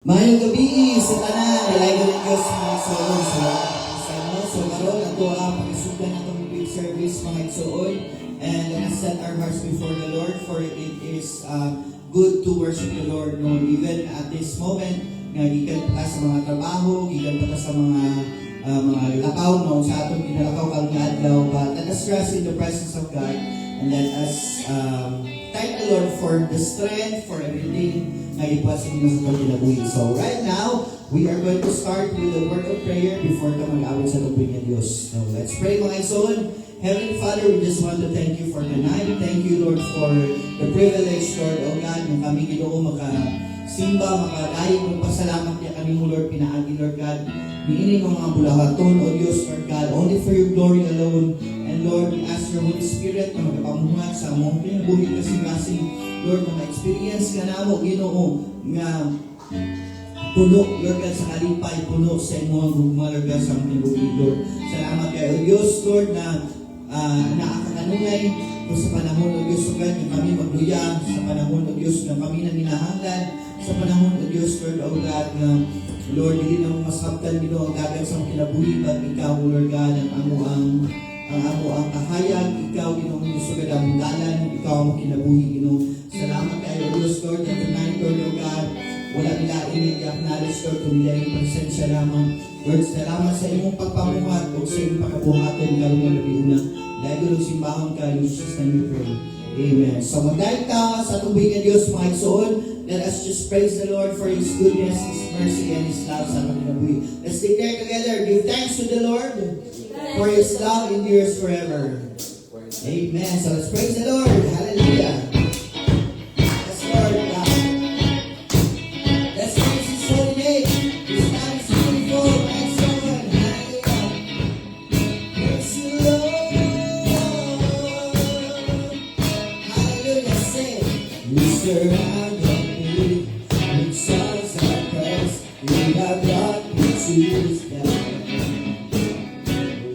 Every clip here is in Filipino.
Mayong gabi sa tanan, nalaigo ng Diyos mga igsoon sa mo. So karon ato ang pakisugan atong big service mga igsoon, and let us set our hearts before the Lord, for it is good to worship the Lord, no? Even at this moment nga gikan pa sa mga trabaho, gikan pa sa mga lakaw, no? Sa atong ginalakaw karong adlaw, but let us rest in the presence of God and let us thank the Lord for the strength, for everything na ipasin mo sa kinabuhi. So right now, we are going to start with a word of prayer before ka mag-awit sa tubig ng Diyos. So let's pray mga igsoon. Heavenly Father, we just want to thank you for the night. Thank you, Lord, for the privilege, Lord, O God, na kami Ginoo makasimba, makadayo, magpasalamat niya kami mo, Lord, pinaagi, Lord God. Niining ang mga bulahaton, O Diyos, Lord God, only for your glory alone. And Lord, we ask your Holy Spirit na magpapamuhat sa among kinabuhi kasing-kasing, Lord, mga experience ka na mo, Ginoo, nga puno, Lord God, sa kalipay, puno sa imong gugma, Lord God, sa among kinabuhi, Lord. Salamat kayo, O Diyos, Lord, na nakakatanungay kung sa panahon, O Diyos, Lord God, na kami magluyang, sa panahon, O Diyos, na kami na minahanglan, sa panahon, O Diyos, Lord, O God, na Lord, hindi na masabtan Ginoo ang dagat sa kinabuhi, but ikaw, Lord God, ang amo ang kahayag, ikaw, Ginoo, gusto ka damong dalan, ikaw ang kinabuhi, Ginoo. Salamat kayo, Diyos, Lord, na tonight, Lord, O God, wala nila i-acknowledge, Lord, kung nila yung presensya lamang. Lord, salamat sa imong pagpamuhat o sa imong pagkabuhaton, karong na nabiuna. Dahil gulong simbahon ka, in Jesus' name we pray. Amen. So magdahil ka sa tubig ng Diyos, mga igsoon, let us just praise the Lord for His goodness, His mercy, and His love sa ating kinabuhi. Let's declare together, give thanks to the Lord, for His love endures forever. Amen. So let's praise the Lord. Hallelujah. Yes, Lord God. Let's praise His holy name. His name is beautiful and so on. Hallelujah. Praise the Lord. Hallelujah. Say, we surround me with songs of praise. We have brought me to this God.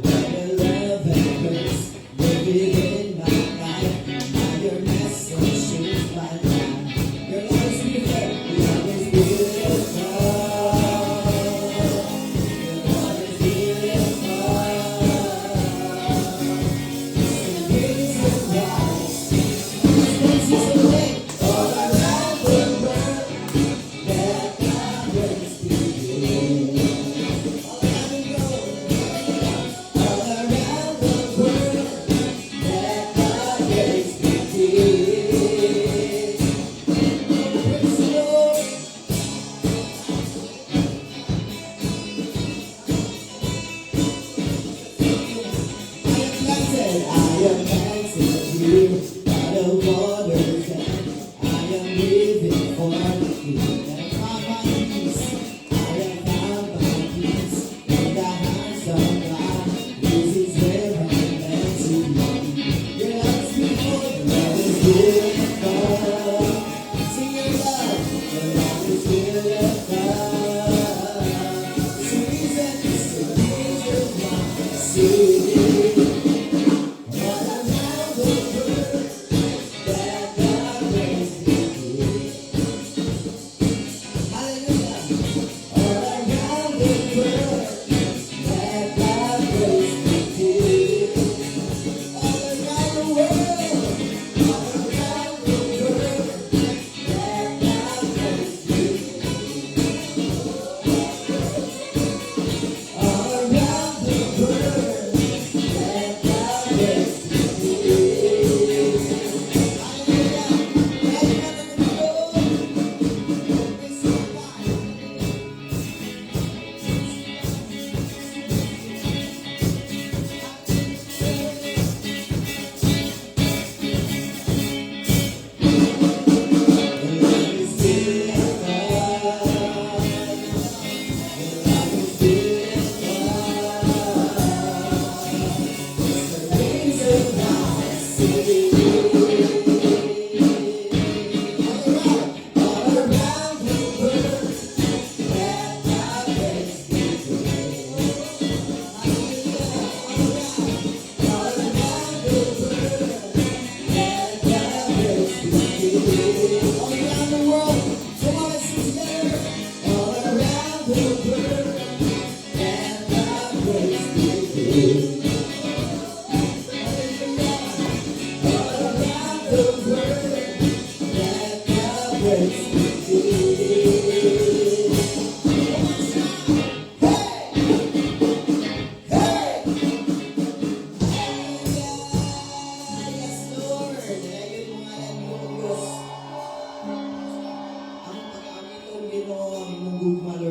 What a love and grace. Living in my life. Now your message.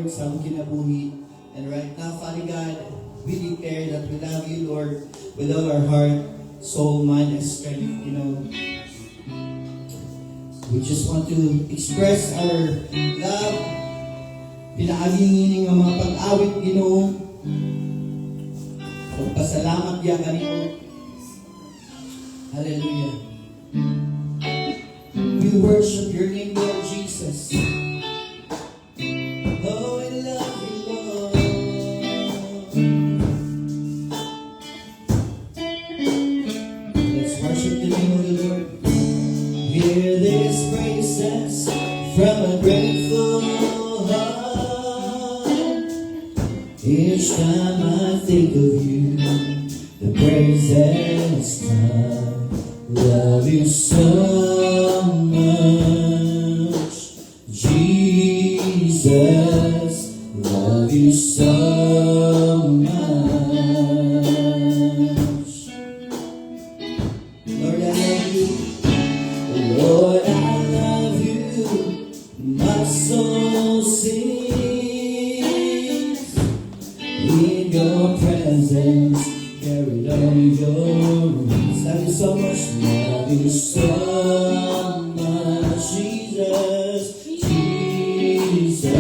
Lord, sa among kinabuhi. And right now, Father God, we declare that we love you, Lord, with all our heart, soul, mind, and strength. We just want to express our love. Pinaaging ng mga pag-awit, Pagpasalamat ya kanimo. Hallelujah. We worship your name, Lord Jesus. Oh, I love you, Lord. Let's worship the name of the Lord. Hear these praises from a grateful heart. Each time I think of you, the praises come. Love you so much, Jesus. Love you so much. Lord, I love you. Lord, I love you. My soul sings in your presence, carried on your wings. Love you so much, love you so much, Jesus, Jesus,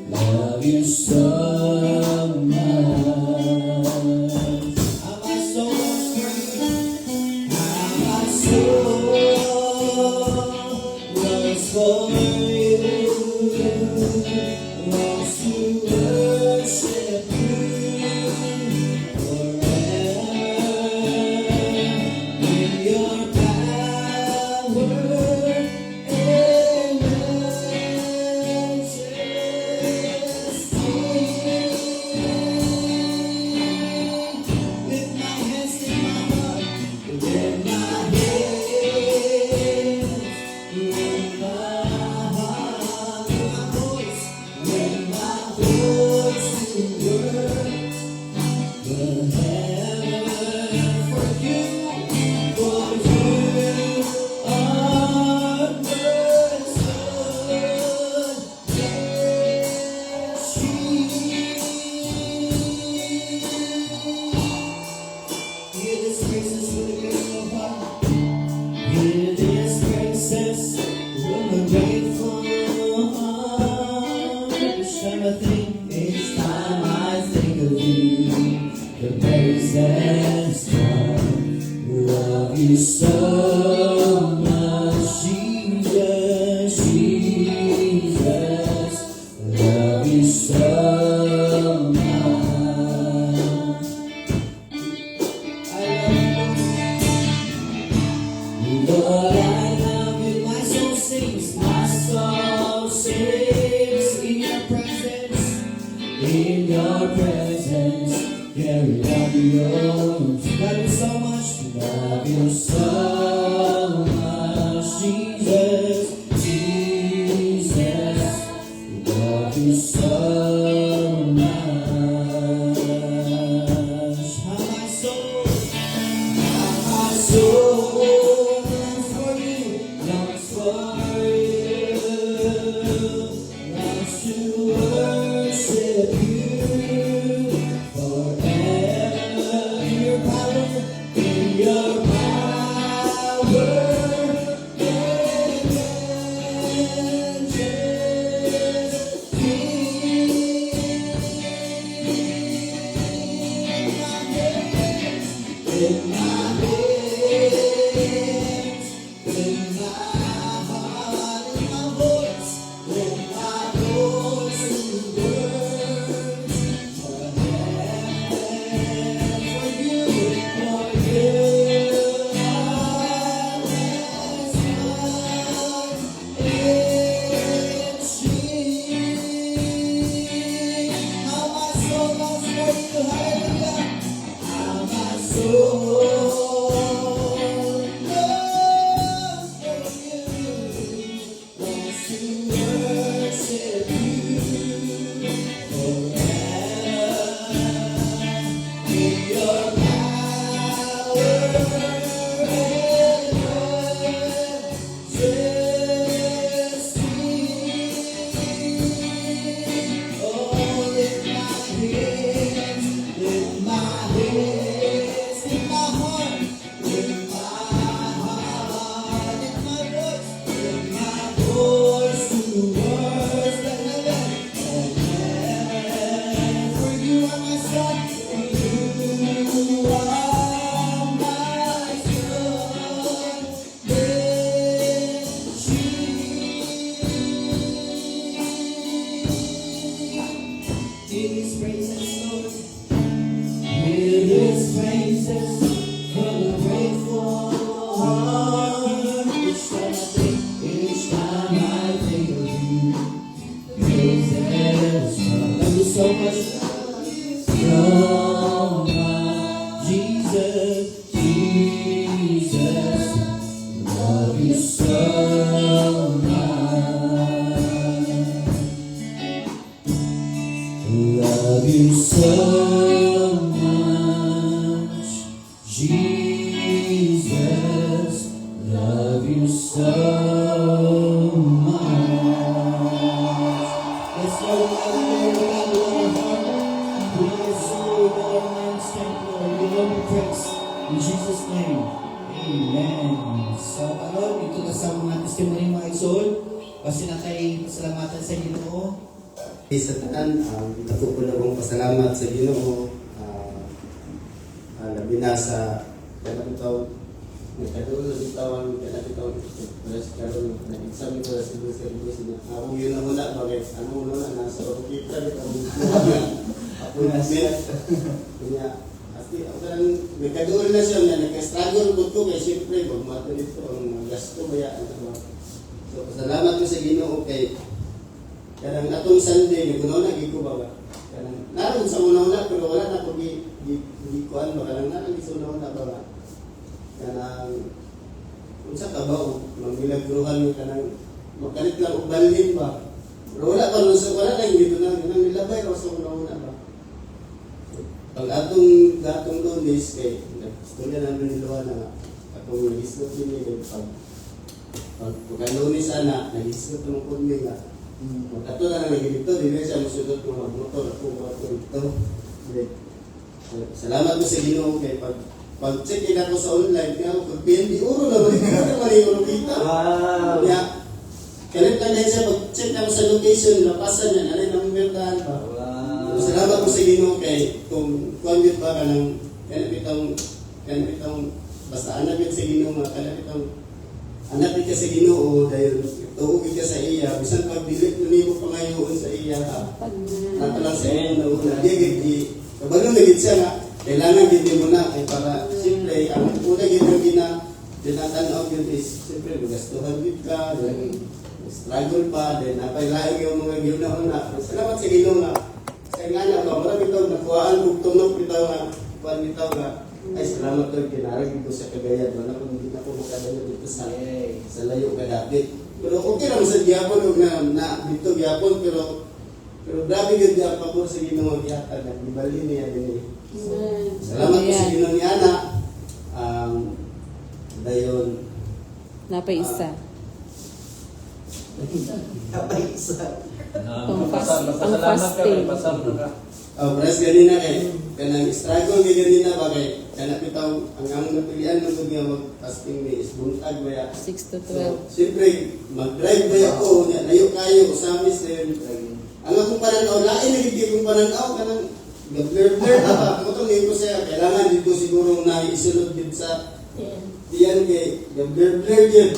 love you so much. How my soul longs for you, how my soul longs for you, longs to worship you. Each time I think of you, the praises come. Love you so much, Jesus, Jesus. Love you so much. I love you, Lord. I love you. My soul sings. My soul sings in your presence. In your presence, carry out your own. Love you so much, love you so much, Jesus, Jesus, love you so much. How my soul longs for you, longs for you, longs to worship you. In my heart, in my voice, His praises, Lord. Hear His praises from a grateful heart. Each time I think of you, praises. Love you so much. You're my Jesus, Jesus. Love you so much. Love you so much, Jesus. Love you so much. Let's go to God, Lord, our heart. We are soul, our mind, strength, Lord. We love you, praise. In Jesus' name, amen. So, karon, ito na sa mga testimony mga isol. Kasi na kay pasalamatan sa Ginoo. Sa tanan, ako po na kong pasalamat sa Ginoo. Labi na sa kanakitaw, nagkadoon na bitawan, kanakitaw, wala si Karon, nag-exam ko na sa Ibu niya. Ako yun na muna, bakit ano na, nasa orokita, ako na siya. Kanya, kasi ako karang, nagkadoon na siya, nagka-struggle ko kaya siyempre, magmato dito, ang gasto, bayaan na. So, pasalamat ko sa Ginoo kay kanang atong Sunday, nag-unaw na, giko ba ba? Kanang, naroon sa una-una, pero wala na ako gikuan ba? Kanang naroon sa una-una ba ba? Kanang, kung sa kabaw, magmilagruhan mo kanang, makalit lang o balhin ba? Pero wala pa, wala lang dito na, kanang nilabay ko sa una-una ba? Pag atong Lunes, kay, istorya namin niluwa na, atong nag-isot din niya, pag Lunes ana, nag-isot ng kundin nga, ato na lagi dito, hindi siya masudot ng mga motor at kung ito. Salamat mo sa Ginoo kay pag-check in ako sa online, kaya ako pag-PNB, uro naman, hindi ka mali uro kita. Kaya, kalit lang din siya, pag-check ako sa location, lapasan niya, alay ng merdahan pa. Salamat mo sa Ginoo kay kung yun ba ka ng kanapitang, basta anak yun sa Ginoo, kanapitang anak ka sa Ginoo dahil tuugin ka sa iya, bisan pag dilit mo pa ngayon sa iya, natalang sa iyo na una, di kabalo na gid siya nga, kailangan gid mo na, ay para, siyempre, ang una gid mo dinatanaw yun is, siyempre, magastuhan gid ka, struggle pa, then napailaing yung mga gid na una. Salamat sa Ginoo nga, sa nga na, marami ito, nakuhaan kong tunok ito nga, kuhaan ito nga, ay salamat ko, kinarag ko sa Cagayan, wala kung hindi na po makadalo dito sa layo ka dati. Pero okay naman sa Gyapon, na dito Gyapon, pero grabe yun ang pabor sa Ginoo yata, nag-ibali niya din eh. Salamat po sa Ginoo ni Ana. Dayon. Napay isa. Napay isa. Ang fasting. Press ganina kay kanang struggle kay ganina ba kay kana bitaw ang among napilian man gud nga mag-fasting ni is buntag baya 6 to 12. So, siyempre mag-drive baya ko nya layo kayo usamis din. Ang akong pananaw lain na gid kong pananaw kanang blur ba mo to ko siya kailangan dito siguro na isulod din sa diyan kay blur gid.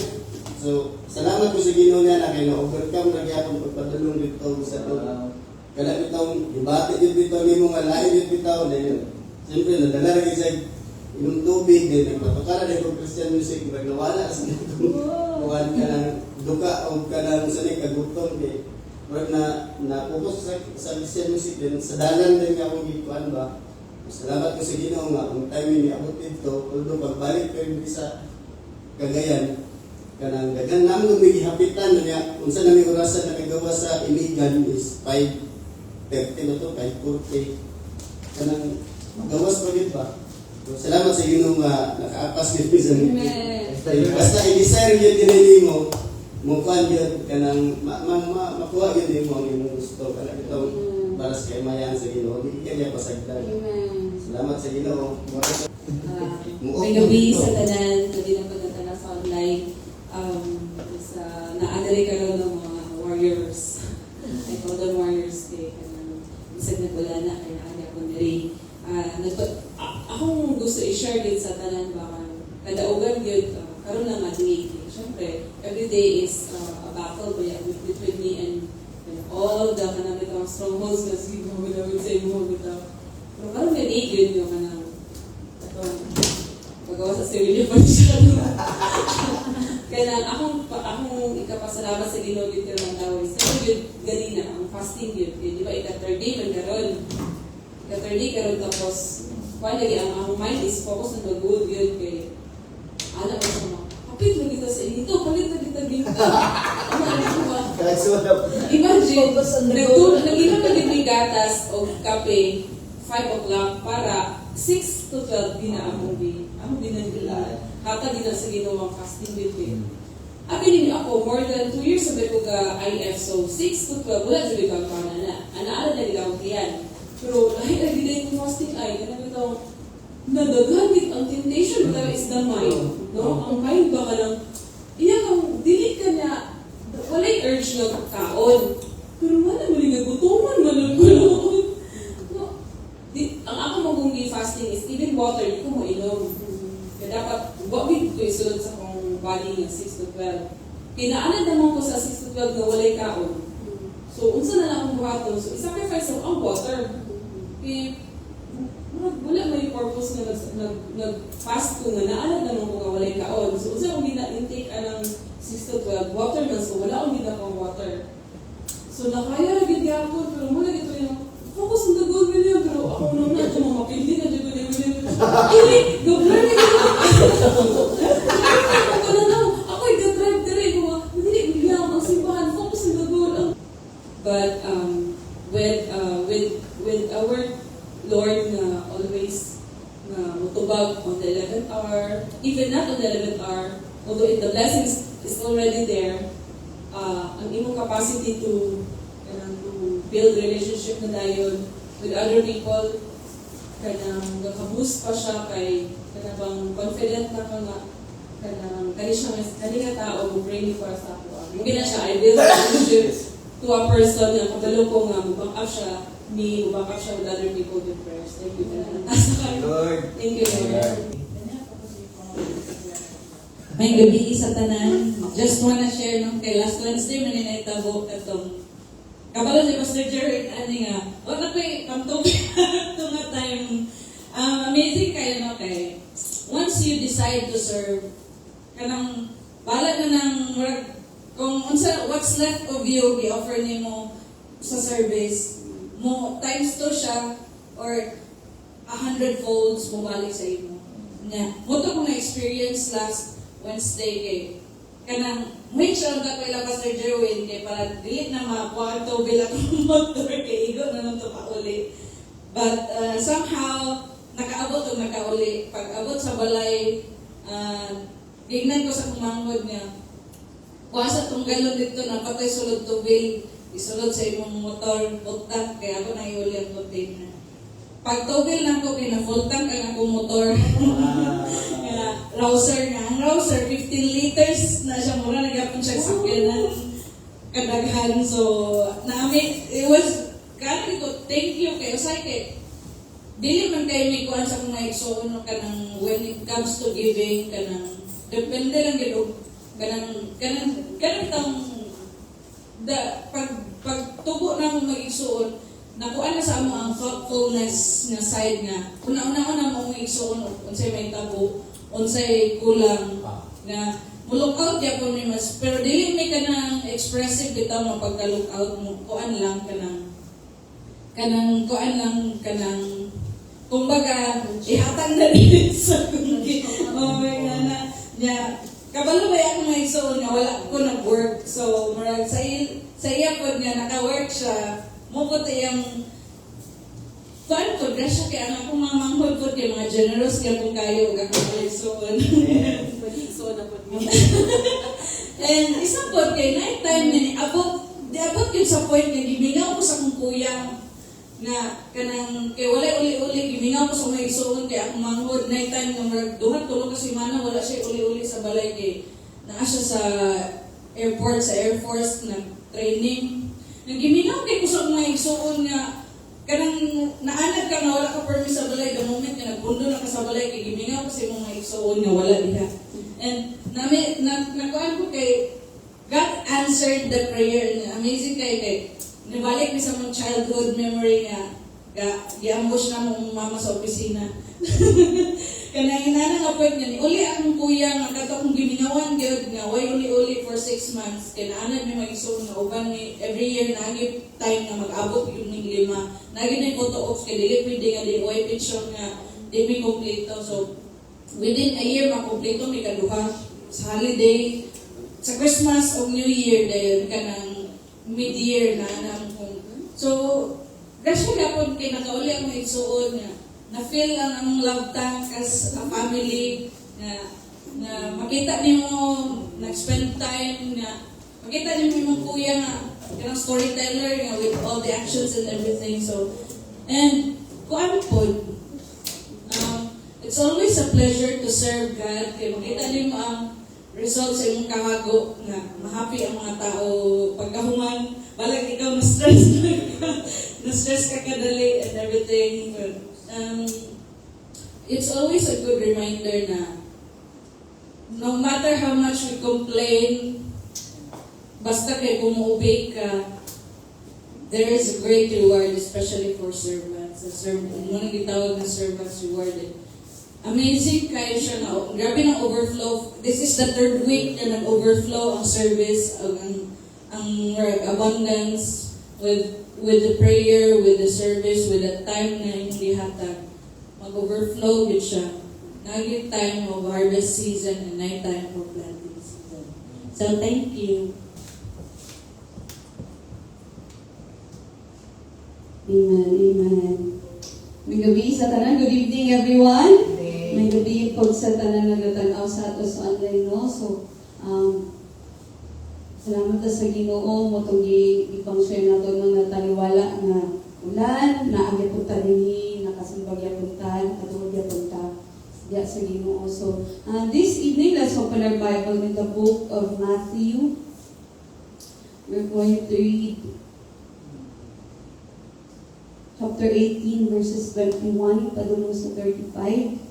So salamat ko sa Ginoo niya na kay na-overcome na gyapon pagpadulong dito sa to. Kaya bitong dibati din bitaw nimo nga lain din bitaw na siyempre nadala lagi sa inom tubig din nagpapakara din ng Christian music nawala sa kuwan ka ng duka o ka ng sanay kagutom kay wag na focus sa Christian music din sa dalan din ka mong gikuan ba. Salamat ko sa Ginoo nga ang time ni abot dito although pagbalik ko din sa Cagayan kanang dagan namin gumigihapitan niya unsa na may orasan na nagawa sa Iligan is 5:30 na to, kahit 40. Kanang magawas pa rin ba? So, salamat sa Ginoo nga nakaapas dito sa nito. Basta i-desire yun din mo, mukhaan yun, kanang makuha yun din mo ang imong gusto. Kanang itong para sa kaimayan sa Ginoo. Hindi ka niya pasagdan. Salamat sa Ginoo. May gabi sa tanan, gabi na pagkatala sa online. Naanari ka lang ng mga warriors. I call them warriors kay isang nagwala na kaya kanya ko nari. Akong gusto i-share din sa tanan baka kadaugan yun karoon lang matingig. Siyempre, every day is a battle between me and all the kanang strongholds na sige mo sa imo bitaw. Pero karon nga di yun yung kanang pagawa sa sarili pa siya. Kaya akong ikapasalamat sa Ginoo dito ng tawag. Sa yun ganina ang fasting yun. Di ba ika-third day man karon. Ika-third day karon tapos finally ang akong mind is focus on the good yun kay alam mo sa mga kapit mo dito sa dito, palit na dito dito. Imagine, nag-inom na din gatas o kape 5 o'clock para 6 to 12 din na among binagila. Hata din na sa ginawang fasting din. Abi din ako, more than 2 years sabi ko ka IF, so 6 to 12, wala sabi ka para na. Anaalan na nila ako yan. Pero dahil din yung fasting ay, ganun ito, nadagamit ang temptation that is the mind. No? Ang mind ba ka lang, kang dili ka na, walay urge na kaon. Pero wala mo rin nagutuman, malululunod. No? Ang ako magong fasting is even water, di ko mo inom. Kaya dapat, wabit ko isulod sa kong body ng 6 to 12. Kinaanan naman ko sa 6 to 12 na walay kaon. So, unsa na lang akong buhaton. So, isacrifice ako ang water. Kaya, wala may purpose na nag-fast ko nga naalam naman ko nga walay kaon. So, unsa akong gina-intake anang 6 to 12 water man. So, wala akong gina-kong water. So, nakaya lagi ako. Pero wala dito yung focus on the good with you. Pero ako nung na ito mga mapindi na dito. Hindi, go-blur na dito. Ako na lang. Ako ay go-drive dire. Hindi, bigla ang simbahan. Focus on the good. But, with our Lord na always na mutubag on the 11th hour, even not on the 11th hour, although the blessings is already there, ang imong capacity to build relationship na dayon with other people, kanang nakaboost pa siya kay kanang confident na ka nga kanang kani nga tao mo pray for sa ako. Mungkin na siya, I build relationship to a person na kabalo ko nga mubang up siya with other people with prayers. Thank you. Lord. Thank you, Lord. May gabi sa tanan. Just wanna share nung kay last Wednesday maninaytabo katong kabalo si Pastor Jerry ani nga. Wala ko'y kamtog ito nga time. Amazing kayo no kay. Once you decide to serve, kanang bala na ng kung unsa what's left of you i-offer nimo sa service mo times 2 siya or 100 folds mo balik sa imo. Nya, mo to kung na-experience last Wednesday kay kanang make sure ka kay Pastor Jerwin kay para dili na makwarto bilang motor kay igo na nung to pauli. But somehow nakaabot o nakauli. Pag abot sa balay, tignan ko sa kumanggod niya. Kuasa tong galon dito na patay sulod tubil. Isulod sa imong motor, utak, kaya ako naiuli ang container. Pag togel lang ko, kina-full tank ang akong motor. Rouser nga. Ang rouser, 15 liters na siya mura. Nagapon siya sakyan ng kadaghan. So, it was, kaya ko, thank you kayo. Say kay, dili man kayo may kuhan sa kung naigsoon ka ng when it comes to giving, ka ng, depende lang gito, kanang tang, pagtubo na mong mag-igsuon, nakuha na sa amo ang thoughtfulness nga side nga. Una-una mong mag-igsuon, unsay may tabo, unsay kulang, nga look out ya po ni mas, pero dili may kanang expressive bitaw mo pagka-look out mo, kuan lang kanang kumbaga, ihatag na rin sa kundi. Oh my God na, niya, kabalo ba yung mga igsoon nga wala ko nag-work. So, marag sa iya po nga naka-work siya, mukot iyang kuan ko, grasya kaya ang akong mga manghod ko kaya mga generous kaya kung kayo gagawin igsoon. Pwede igsoon na po. And isang po kay night time na abot yun sa point nga gimingaw ko sa kong kuya nga kanang kay wala uli-uli gimingaw ko sa mga igsoon kay akong manghod night time nga marag duha tulo kasi mana wala siya uli-uli sa balay kay naa siya sa airport sa Air Force nag training nang gimingaw kay ko sa mga igsoon nga kanang naanad ka nga wala ka permis sa balay the moment nga nagbundo na ka sa balay kay gimingaw kasi mga igsoon nga wala diha and nakuan ko kay God answered the prayer. Amazing kay nibalik mi sa mong childhood memory nga gi-ambush na mong mama sa opisina. Kanang inana nga point nga ni uli akong kuya nga kato akong giminawan gyud nga way uli-uli for 6 months kay naanad mi mag-isog nga uban ni every year nagi time nga mag-abot yung ning 5 nagi na photo ops kay dili pwede nga di way picture nga di mi kompleto. So within a year makompleto mi kaduha sa holiday sa Christmas o New Year dayon kanang mid-year na anang kung so gasya gapon kay nakauli ang igsuon nga na-feel ang among love tank as a family na makita nimo nag-spend time nga makita nimo imong kuya nga kanang storyteller nga with all the actions and everything. So and kuan pod it's always a pleasure to serve God kay makita nimo ang results sa imong kahago nga mahappy ang mga tao pagkahuman balag ikaw na-stress ka kadali and everything. But, it's always a good reminder na no matter how much we complain, basta kay kumuubig ka, there is a great reward, especially for servants. Muna gitawag na servants rewarded. Amazing kayo siya na, grabe ng overflow. This is the 3rd week na nag-overflow ang service, ang abundance with the prayer, with the service, with the time na hindi hatag. Mag-overflow din siya. Naging time of harvest season and night time for planting season. So, thank you. Amen, amen. May gabi sa tanan. Good evening, everyone. May gabi po sa tanan nagatanaw sa ato sa online, no? So, salamat sa Ginoo mo itong ipang-share na ito mga taliwala na ulan, na agad punta rin, nakasimbag yapuntan, katulog yapunta diya sa Ginoo. So, this evening, let's open our Bible in the book of Matthew. We're going to read chapter 18, verses 21, padulong sa 35.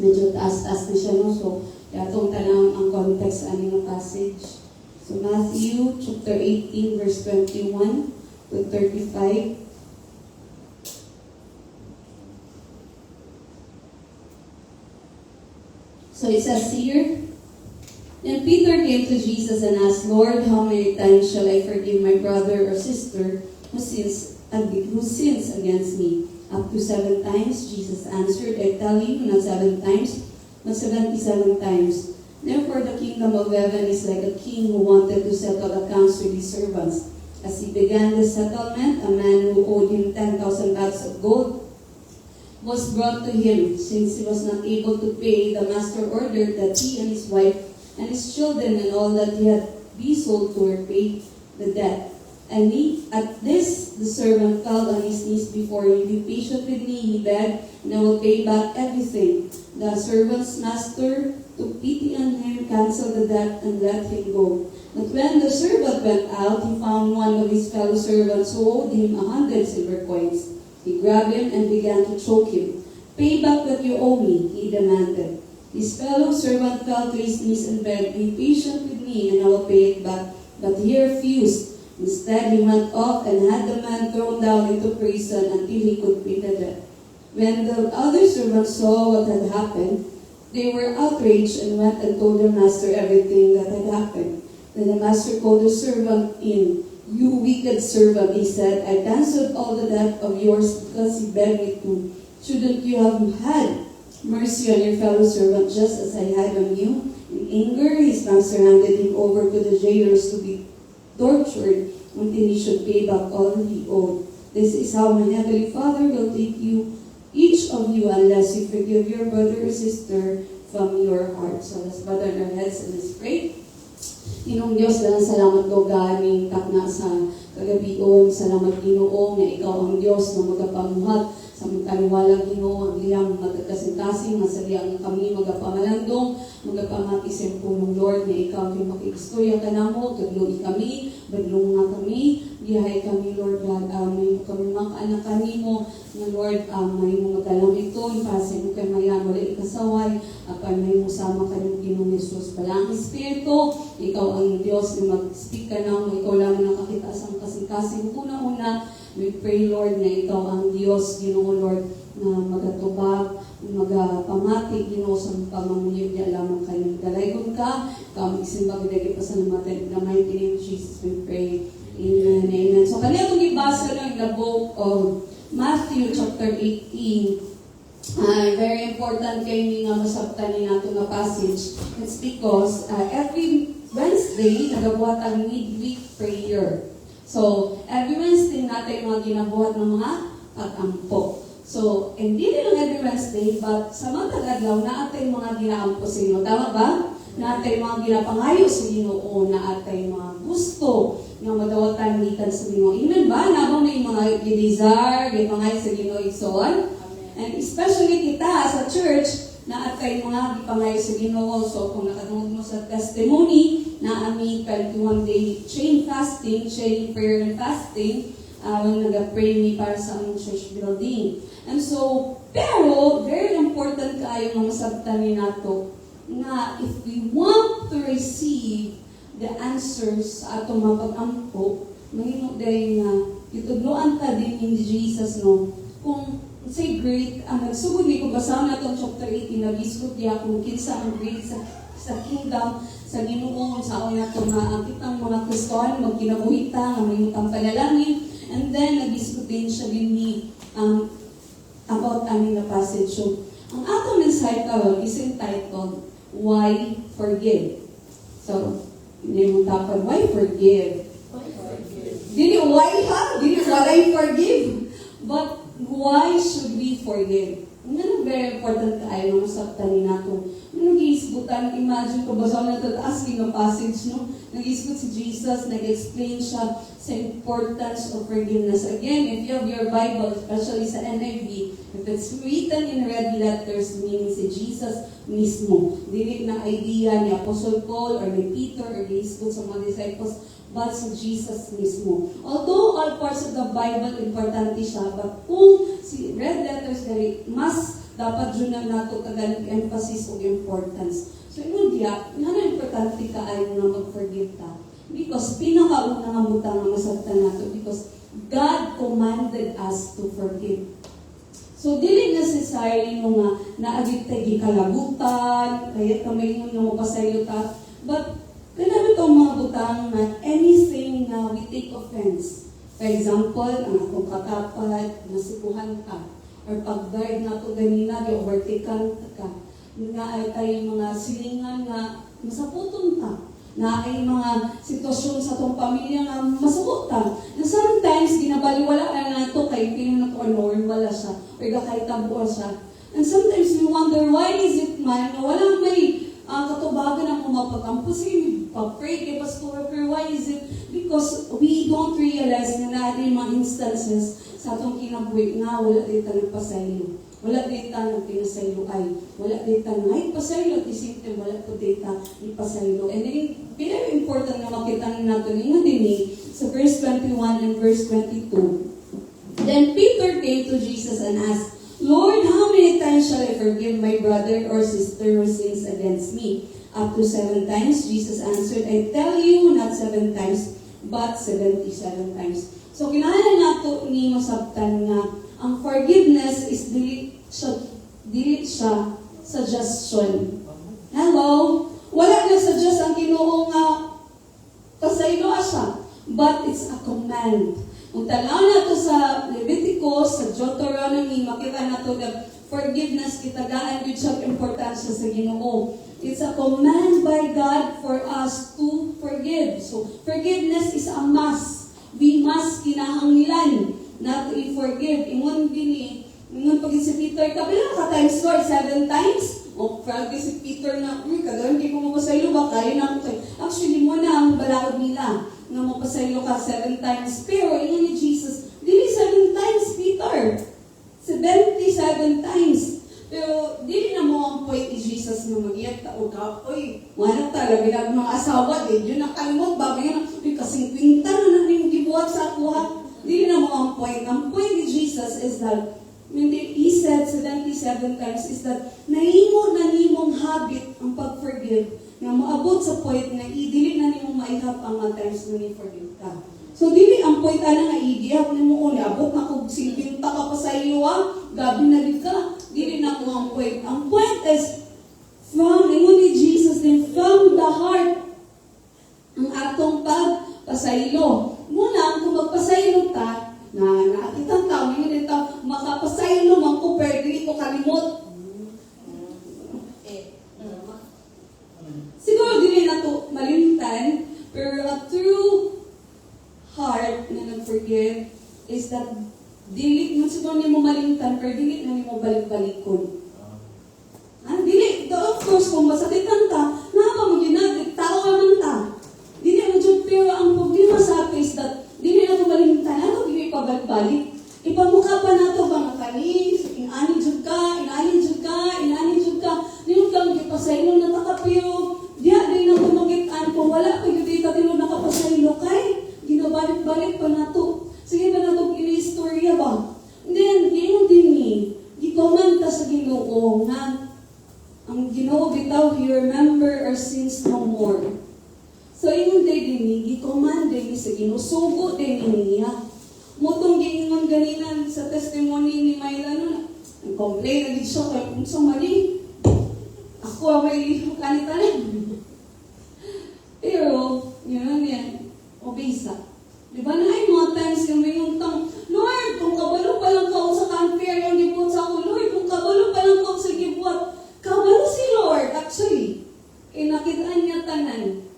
Medyo taas-taas na siya, no? So, yatong tanang ang context sa aming passage. So Matthew chapter 18 verse 21 to 35. So it says here, Then Peter came to Jesus and asked, Lord, how many times shall I forgive my brother or sister who sins against me? Up to 7 times? Jesus answered, I tell you, not 7 times, but 77 times. Therefore, the kingdom of heaven is like a king who wanted to settle accounts with his servants. As he began the settlement, a man who owed him 10,000 bags of gold was brought to him. Since he was not able to pay, the master ordered that he and his wife and his children and all that he had be sold to repay the debt. And at this, the servant fell on his knees before him. Be patient with me, he begged, and I will pay back everything. The servant's master took pity on him, canceled the debt, and let him go. But when the servant went out, he found one of his fellow servants who owed him 100 silver coins. He grabbed him and began to choke him. Pay back what you owe me, he demanded. His fellow servant fell to his knees and begged, Be patient with me, and I will pay it back. But he refused. Instead, he went off and had the man thrown down into prison until he could pay the debt. When the other servants saw what had happened, they were outraged and went and told their master everything that had happened. Then the master called the servant in. You wicked servant, he said, I canceled all the debt of yours because you begged me to. Shouldn't you have had mercy on your fellow servant just as I had on you? In anger, his master handed him over to the jailers to be tortured until he should pay back all he owed. This is how my heavenly Father will take you, each of you, unless you forgive your brother or sister from your heart. So let's bow down our heads and let's pray. Inong Diyos, dalang salamat ko gaming takna sa kagabion. Salamat Ginoo nga ikaw ang Diyos na magapamuhat sa Sa magkaliwalag Ginoo, ang iyang magkasing-kasing, masaliang kami magapangalandong, magapamatisin po ng Lord na ikaw yung makikistorya ka na mo, tudloy kami, badlong nga kami, gihay kami Lord God, may kami mga anak kanimo, na Lord, may mga galang ito, para sa inyo kay mayan, wala ikasaway, apan may musama kayong Ginoong Jesus. Balang Espiritu, ikaw ang Diyos na mag-speak ka na mo, ikaw lang nakakita sa kasing-kasing. Una-una, we pray Lord na ikaw ang Diyos, Ginoo Lord, na magatubag, magapamati, Ginoo sa pamamuyod niya lamang kayong dalaygon ka, ikaw magsimbag dagi pa sa namatay, in the mighty name of Jesus we pray. Amen, amen. So kanina itong ibasa lang the book of Matthew chapter 18. Very important kayo nga masabtan ni nato nga passage. It's because every Wednesday, nagabuhat ang midweek prayer. So, every Wednesday natin mga ginabuhat ng mga pag-ampo. So, hindi lang every Wednesday, but sa mga tag-adlaw na atay mga ginaampo sa inyo. Tama ba? Na atay mga ginapangayo sa Ginoo, na atay mga gusto nga madawatan gikan sa Ginoo. Amen ba? Nabang may mga gidesire, gipangayo sa Ginoo igsoon. And especially kita sa church, na atay mga gipangayo sa Ginoo. So, kung nakatungod mo sa testimony, na aming 21-day chain fasting, chain prayer and fasting, nag-pray me para sa aming church building. And so, pero, very important kayo nga masabtanin nato na if we want to receive the answers sa atong mga pag-ampo, mahimo dahil nga itudloan ta din in Jesus, no? Kung say great, ang nagsugod ni kung basahan na itong chapter 18, nag-isgot niya kung kinsa ang great sa kingdom, sa Ginoo, sa una ito nga kitang mga Kristohan, magkinabuhita, ang mayutang panalangin, and then nag-isgot din siya din ni about amin na passage. So, ang atong recital is entitled, Why Forgive? So, hindi mo tapad, why forgive? Dili why ha? Dili why forgive? But why should we forgive? Ang very important kaayo ng sabtan ni nato. Nag-iisbutan, imagine ko, basa na ito, asking a passage, no? Nag-iisbut si Jesus, nag-explain siya sa importance of forgiveness. Again, if you have your Bible, especially sa NIV, if it's written in red letters, meaning si Jesus mismo. Dili na idea ni Apostle Paul or ni Peter or ni-isbut sa mga disciples, but si Jesus mismo. Although all parts of the Bible importante siya, but kung si red letters dali, mas dapat dyan na nato tagal emphasis o importance. So, yun diya, nga na importante ka ay na mag-forgive ta. Because pinakauna nga butang nga masabtan nato because God commanded us to forgive. So, dili necessary mo nga naagit tayo kalabutan, kaya kamay mo na mapasayo ta. But, kailangan itong mga butang na anything na we take offense. For example, ang akong katapat, nasipuhan ka, or pag-guard na ito ganina, di-overtaken ka, na ay tayo mga silingan na masaputon ka, na ay mga sitwasyon sa itong pamilya na masabot ka, na sometimes ginabaliwala na ito kay pinong na ito normal siya, or kahit tabuan siya. And sometimes we wonder, why is it man, na walang may katubagan ang umapag-ampo sige, pag-pray kay Pastor, pero why is it? Because we don't realize na natin mga instances sa atong kinabuhi nga wala dito nagpasaylo. Wala dito nagpinasaylo ay. Wala dito nagpasaylo at isipin wala po dito ipasaylo. And then, very important na makita natin yung din sa verse 21 and verse 22. Then Peter came to Jesus and asked, Lord, how many times shall I forgive my brother or sister who sins against me? Up to 7 times, Jesus answered, I tell you, not 7 times, but 77 times. So, kinahanglan nato ni masabtan nga ang forgiveness is dili siya suggestion. Hello? Wala na suggest ang Ginoo nga pasaylo siya, but it's a command. Kung tanaw nato sa Leviticus, sa Deuteronomy, makita nato na forgiveness kitagaan gyud siya importansya sa Ginoo. It's a command by God for us to forgive. So, forgiveness is a must. We must kinahanglan na to i-forgive. Ingon pag si Peter, kapila ka times Lord, 7 times? O, pragi si Peter na, kagawin, hindi ko mapasaylo ba? Kaya na ako. Actually, mo na ang balaod nila na mapasaylo ka 7 times. Pero, ingon ni Jesus, dili 7 times, Peter. 77 labi na mga asawa, di yun nakalimot, bagay na, kasing kwinta na yung gibuhat sa ako ha. Dili na mo ang point. Ang point ni Jesus is that, when he said 77 times, is that naimo na nimong habit ang pag-forgive na maabot sa point na dili na nimong maihap ang mga times na ni-forgive ka. So, dili ang point ana nga i-ihap nimo o abot na kung silbinta ka pa sa iyo ha, gabi na rin ka. Dili na mo ang point. Ang point is, from ni Jesus, then from the heart, ang atong pagpasaylo. Muna, kung magpasaylo ta, na nakakitang tao, hindi rin tao, makapasaylo man ko, pero dili ko kalimot. Siguro dili na to malimtan, pero a true heart na nag-forgive is that dili mo siguro ni mo malimtan, pero dili na ni mo balik-balikon. Dili, of course, kung masakitan ka, napa mo ginagit, tao ka man ta. Dili mo dyan, pero ang problema sa atin is that dili na ito malimtan, ano dili pabalik-balik? Ipamukha pa na ito, bang kanis, inani dyan ka, nilong kang ipasaylo na takapiro, diya din na kumagitan, kung wala pa yung dita din mo nakapasaylo kay, ginabalik-balik pa na ito. Sige ba na ito, ina-istorya ba? Then, yun din gikomanta sa Ginoo nga, ang Ginoo bitaw, He remember our sins no more. So, ingon day din gikomand din sa Ginoo, sugo din niya. Mutong giingon ganinan sa testimony ni Myla nun, nag-complain na din siya, kaya kung sa mali, ako ang may kanitalan. Pero, yun yan, obisa. Di ba na ay mga times yung may untang, Lord, kung kabalo pa lang ka sa country, yung gibuhat sa ako, Lord, kung kabalo pa lang ka sa gibuhat, kabalo si Lord, actually. Nakitaan niya tanan.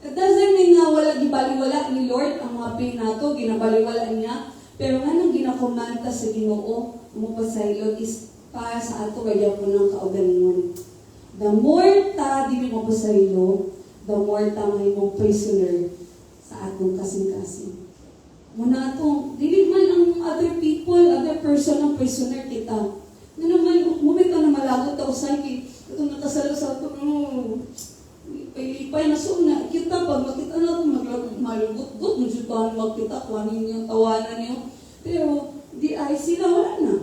It doesn't mean na wala gibaliwala ni Lord ang mga pain nato, ginabaliwala niya. Pero nga nang ginakomanta sa Ginoo, mo pasaylo is para sa ato kaya po ng kaugalingon. The more ta di mo pasaylo, the more ta may mong prisoner sa atong kasing-kasing. Muna atong, dili man ang other people, other person ang prisoner kita. Na naman, umit ka na malagot ta usay, itong nakasalo sa ato, ipay na suna, kita pag makita na ito, malugot-gut, masyutan, magkita, kuhanin niyo, tawanan niyo. Pero, di ay sila, wala na.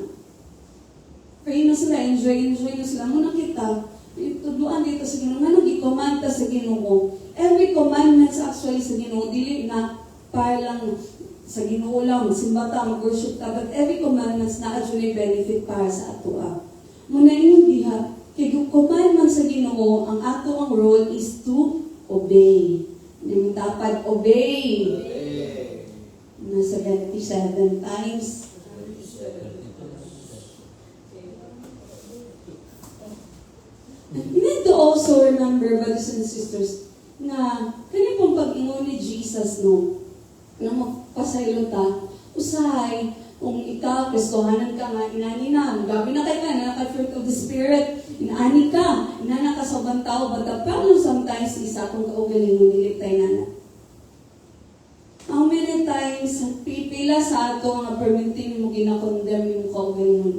Pray na sila, enjoy na sila. Muna kita, tuduan dito sa Ginoo, nga nag-i-command sa Ginoo. Every commandments actually sa Ginoo, dili na para lang sa Ginoo lang, simba ta, mag-worship ta, but every commandments na actually benefit para sa ato. Muna yung diha, kaya yung commandment sa Ginoo, ang ato ang role is to obey. Hindi mo dapat obey. Nasa 77 times. You need to also remember, brothers and sisters, na kanya pong pag-ingon ni Jesus, no, na magpasaylo ta, usahay, kung ikaw, kristohanan ka nga, inani na, gabi na kayo na, naka-fruit of the Spirit, inani ka, inana ka sa ibang tao, but the problem sometimes is akong kaugaling mo nilitay na. How many times, pipila sa ato nga permitting mo ginakondem yung kaugaling mo?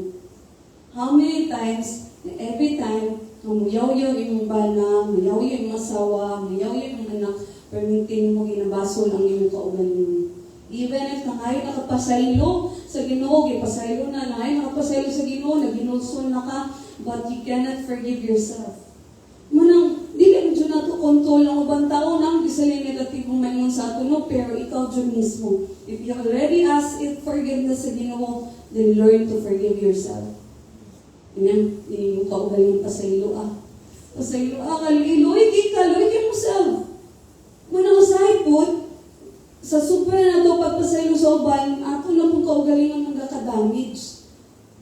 How many times, every time, muyaw-yaw yung bana, muyaw-yaw yung asawa, muyaw-yaw yung anak, permitting mo ginabasol ang iyong kaugaling mo. Even if nangayon nakapasaylo sa Ginoo, gipasaylo na, nangayon nakapasaylo sa Ginoo, naginulson na ka, but you cannot forgive yourself. Manang, di ka dyan na ito kontrol ng ubang tao nang gisalay negatibong maingon sa ato, no, pero ikaw dyan mismo. If you already ask it forgiveness sa Ginoo, then learn to forgive yourself. Yan, yung kaugaling pasaylo Pasaylo kaloy ka yourself. Manang usahay po, sa super na ito, pagpasaylo sa uban, ato na pong kaugalingan magkaka-damage.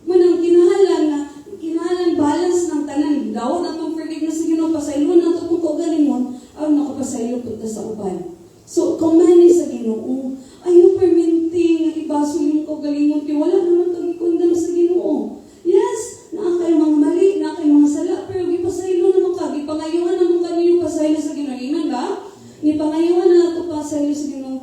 Manang kinahalan balance ng tanan. Daw na itong forgiveness sa Ginoo, pasaylo na ito pong kaugalingon, ang nakapasaylo po sa uban. So, kumani sa Ginoo, ayaw perminting, ibaso yung kaugalingon, kaya wala naman tag-ikondam sa Ginoo. Yes, nakakay mga mali, nakakay mga sala, pero ipasaylo naman ka, ipangayuhan naman ka niyo pasaylo sa Ginoo. Iman ba? Ipangayuhan na ito pasaylo sa Ginoo.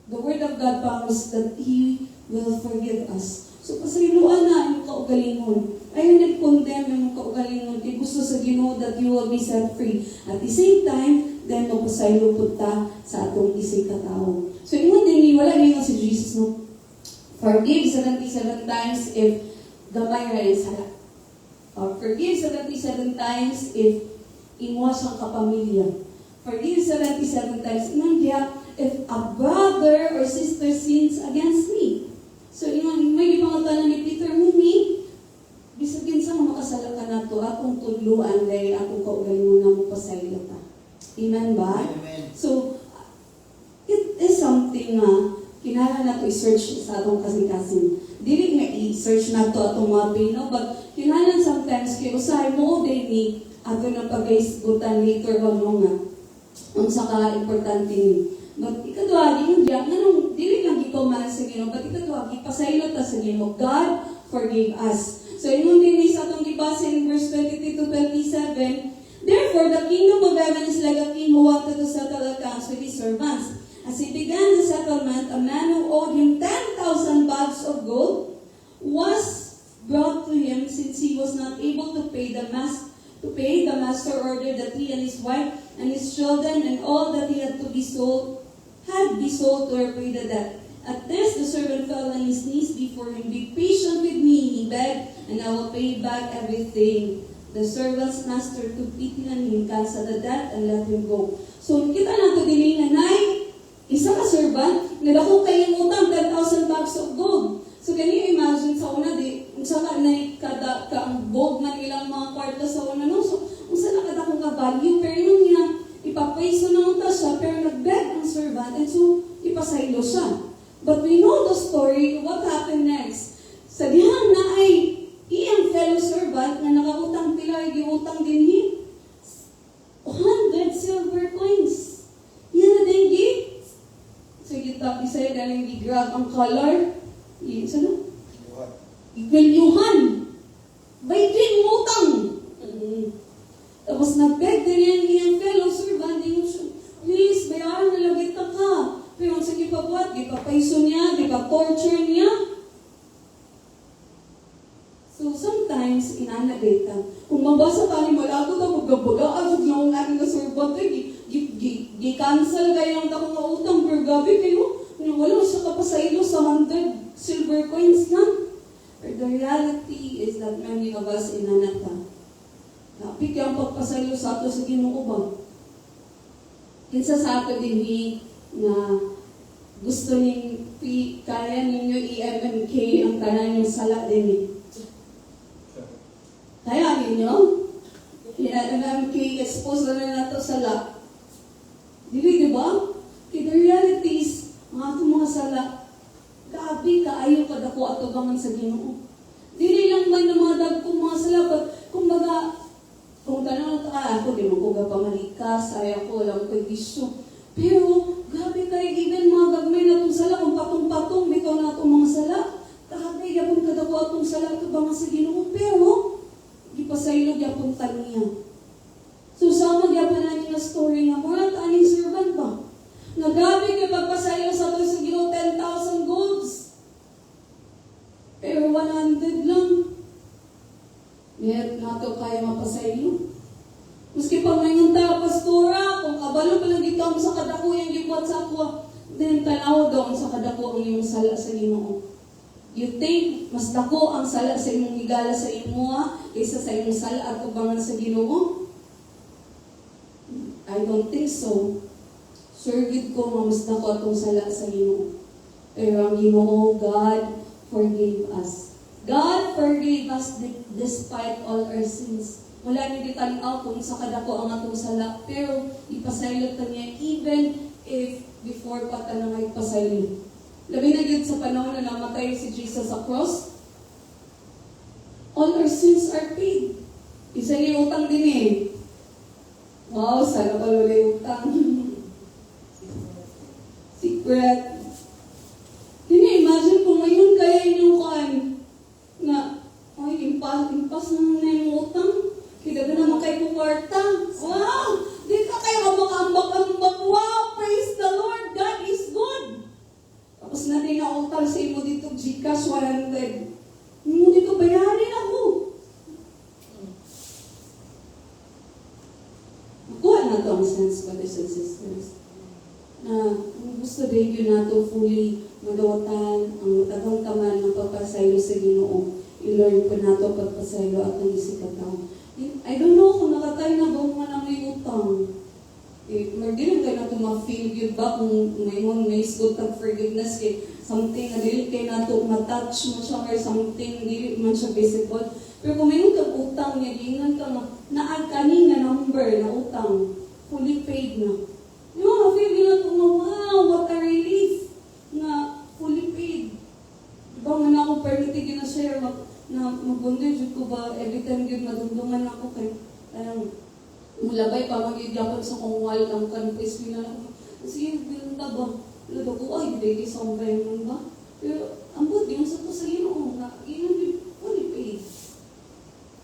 The Word of God promised that He will forgive us. So, pasayloan na yung kaugalingon. Ayaw nag-condemn yung kaugalingon. Di gusto sa Ginoo that that you will be set free. At the same time, then magpasaylo po ta sa atong isig katao. So, ingon din, wala na yung si Jesus, no? Forgive 77 times if gamay ra yung sala. Or forgive 77 times if iwas ang kapamilya. Forgive 77 times. Ingon diya, if a brother or sister sins against me. So, ingon, may ipangataan ni Peter, Mumi, bisagin sa makasala ka na to, akong tudluan dahil akong kaugalingon na mo pasaylo ta. Amen ba? Amen. So, it is something kinahanglan na to i-search sa atong kasing-kasing. Dili nga i-search na to atong mga pino, but kinahanglan sometimes kay usahay mo din ni ato na pag-isgutan later on mo nga. Unsa ka importante ni. But ikadwa, di diyan, anong, dili lang gipaman sa Ginoo, but ikadwa, ipasaylo ta sa Ginoo. God forgave us. So, ingon din sa atong gibasa in verse 23 to 27, therefore, the kingdom of heaven is like a king who wanted to settle accounts with his servants. As he began the settlement, a man who owed him 10,000 bags of gold was brought to him, since he was not able to pay. The master ordered that he and his wife and his children and all that he had to be sold to repay the debt. At this, the servant fell on his knees before him. Be patient with me, he begged, and I will pay back everything. The servant's master took pity on him, canceled the debt, and let him go. So, kita nato din nga, isa ka servant, nadako kayong utang 10,000 bags of gold. So, can you imagine sa una, unsa ka na kada ka ang gold na ilang mga kwarta sa una, no? So, unsa na kada kong ka-value, pero nung niya, ipapaiso na unta siya, pero nag-beg ang servant, and so, ipasaylo siya. But we know the story, what happened next. Sa dihang na ay iyang fellow servant na nakautang pila, giutang din ni 100 silver coins. Yan na din so, kita isa'y galing gi-grab ang color. Isa na? Valuhan. By din utang. Tapos nag-beg din yan iyang fellow servant. Please, bayaran na lang kita ka. Pero ang sige pa buhat, di pa paiso niya, di pa torture niya. So sometimes, inanagay ka. Kung mabasa ka ni malago na magbabagaan, huwag na akong aking kasurbat, gi-cancel kayo ang takong utang, pero gabi kayo, wala siya kapasaylo sa 100 silver coins na. But the reality is that many of us inanata. Napik yung pagpasaylo sa ato sa Ginoo ba? Kinsa sa ato din na gusto kaya ninyo i-MMK ang tanan yung sala din Kaya ninyo? I-MMK, expose na nato sala. Dili, di ba? The reality is, mga sala, gabi kaayo kadako ato gaman sa Ginoo. Dili lang man ng mga dagkong mga sala, but kung tanong ako, di mo ko gapamalikas, ay ako, walang pag-issue. Pero, grabe kayo, even mga gagmay na itong sala, kung patong-patong, bitaw na itong mga sala, grabe, yapon kadako atong sala, ito ba nga sa Ginoo, pero, ipasaylog yapon taniya. So, sama yapon na niya story nga, mga taning servant ba? Nagabi kayo pagpasaylog sa ito sa Ginoo, 10,000 golds. Pero 100 lang. Meron na ito kaya mapasaylo. Maski pa ngayon ta, pastora, kung kabalo pa lang dito ang sa kadako yung gibuhat sa ako, then tanaw daw sa kadako ang iyong sala sa Ginoo. You think mas dako ang sala sa imong higala sa imo kaysa sa imong sala at ubangan sa Ginoo? I don't think so. Sure gid ko nga mas dako atong sala sa Ginoo. Pero ang Ginoo, God forgave us. God forgave us despite all our sins. Wala niyo ditanaw kung sa kadako ang atong sala, pero ipasaylot ta niya even if before pa ta na may pasaylot. Labi na yun sa panahon na namatay si Jesus sa cross, all our sins are paid. Isa yung utang din eh. Wow, sana pa wala yung utang. Secret. Imagine kung ngayon kaya inyong kan na, ay, impas na yung utang. Kita na naman kayo kwarta. Wow! Di ka kayo makambak-ambak. Wow! Praise the Lord! God is good! Tapos natin na utang sa imo dito, Gcash 100. Mo dito bayarin ako. utang sense, brothers and sisters. Na gusto din yun nato fully madawatan ang matagang kaman ng pagpasaylo sa Ginoo. I-learn po nato pagpasaylo at ang isikat tao. I don't know kung nakatay na ba man ang may utang. Magdilim kayo na ito ma-feel yun ba kung may isgot ng forgiveness kay something na dili kayo na ito matouch mo siya or something dili man siya visible. Pero kung may kang utang niya, gingan ka na kanina number na utang, fully paid na. Yung feel nyo na ito, wow, what a relief na fully paid. Diba man ako permitig yun na share na magbundin ko ba every time yun madundungan ako kay mulabay pa magyagyapan sa kong wall ng kanipis nila ako. Kasi binunta ba? Lalo ko, ay, hindi kayo sombray mo ba? Pero, ang buti yung sa to sa Ginoo na, yun fully paid.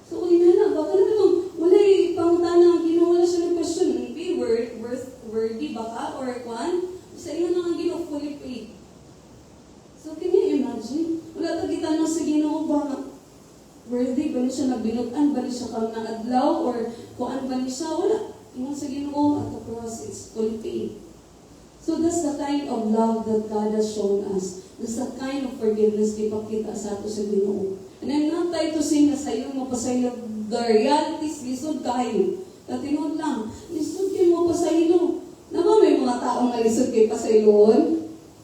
So, yun na, baka naman itong, wala pangutana ang Ginoo, wala siya ng question, be worthy ba ka? Or kwan? Sa iyo na ang Ginoo, fully paid. So, can you imagine? Wala tagitan na sa Ginoo ba? Worthy ba niya siya nabinutan? Ba niya siya kang naadlaw? Or kuan ba niya siya? Wala. Ingon sa Ginoo at the cross, it's fully paid. So that's the kind of love that God has shown us. That's the kind of forgiveness na ipakita sa ato sa Ginoo. And I'm not trying to sing na sa iyo mo pa sa iyo the realities, lisod kayo. Tatinod lang, lisod kayo mo pa sa iyo. Naman may mga taong na lisod kayo pa sa iyo?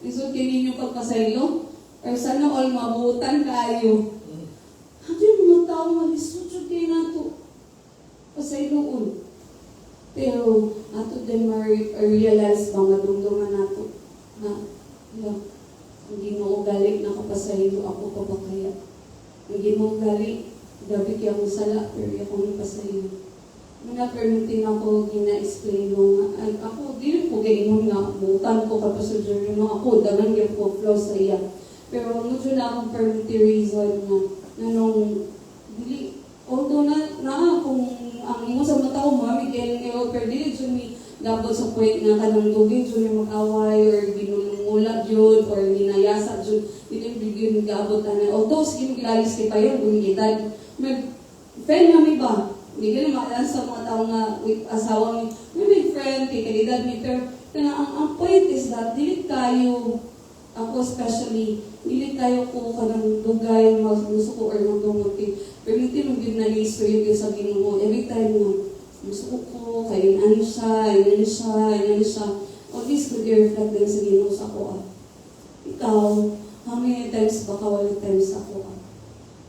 Lisod kayo ninyo pagpasaylo? Or sana all mabutan kayo? Habi mga taong malisod kayo na ito. Pasayloon. Pero, ato din ma-realize ba madungdungan nato na ang Ginoo galing nakapasaylo ako pa ba kaya? Ang Ginoo galing gabi kaya akong sala pero akong napasaylo. Mga permitin ako gina-explain mo nga ako dili ko gayon nga butan ko kapag ako dagan yung ko flow sa iya. Pero medyo na akong permitin reason na nung dili although na kung ang imo sa mata ko mami kaya pero dili jud mi dabot sa point nga kanang dugay jud mi mag-away or binulungulag jud or ninayasa jud dili bigyan gabot ana although sige gilalis kay payon gumigitad may friend nga mi ba hindi ka naman sa mga tao nga with asawa mi may friend kay kalidad mi pero ang point is that dili kayo ako especially dili kayo ko kanang dugay gusto ko or magdungog pero hindi mo din na-listo yung sa Ginoo. Every time na gusto ko, kayo ano siya, all this could reflect din sa Ginoo sa ako. Ikaw, how many times baka wala times ako?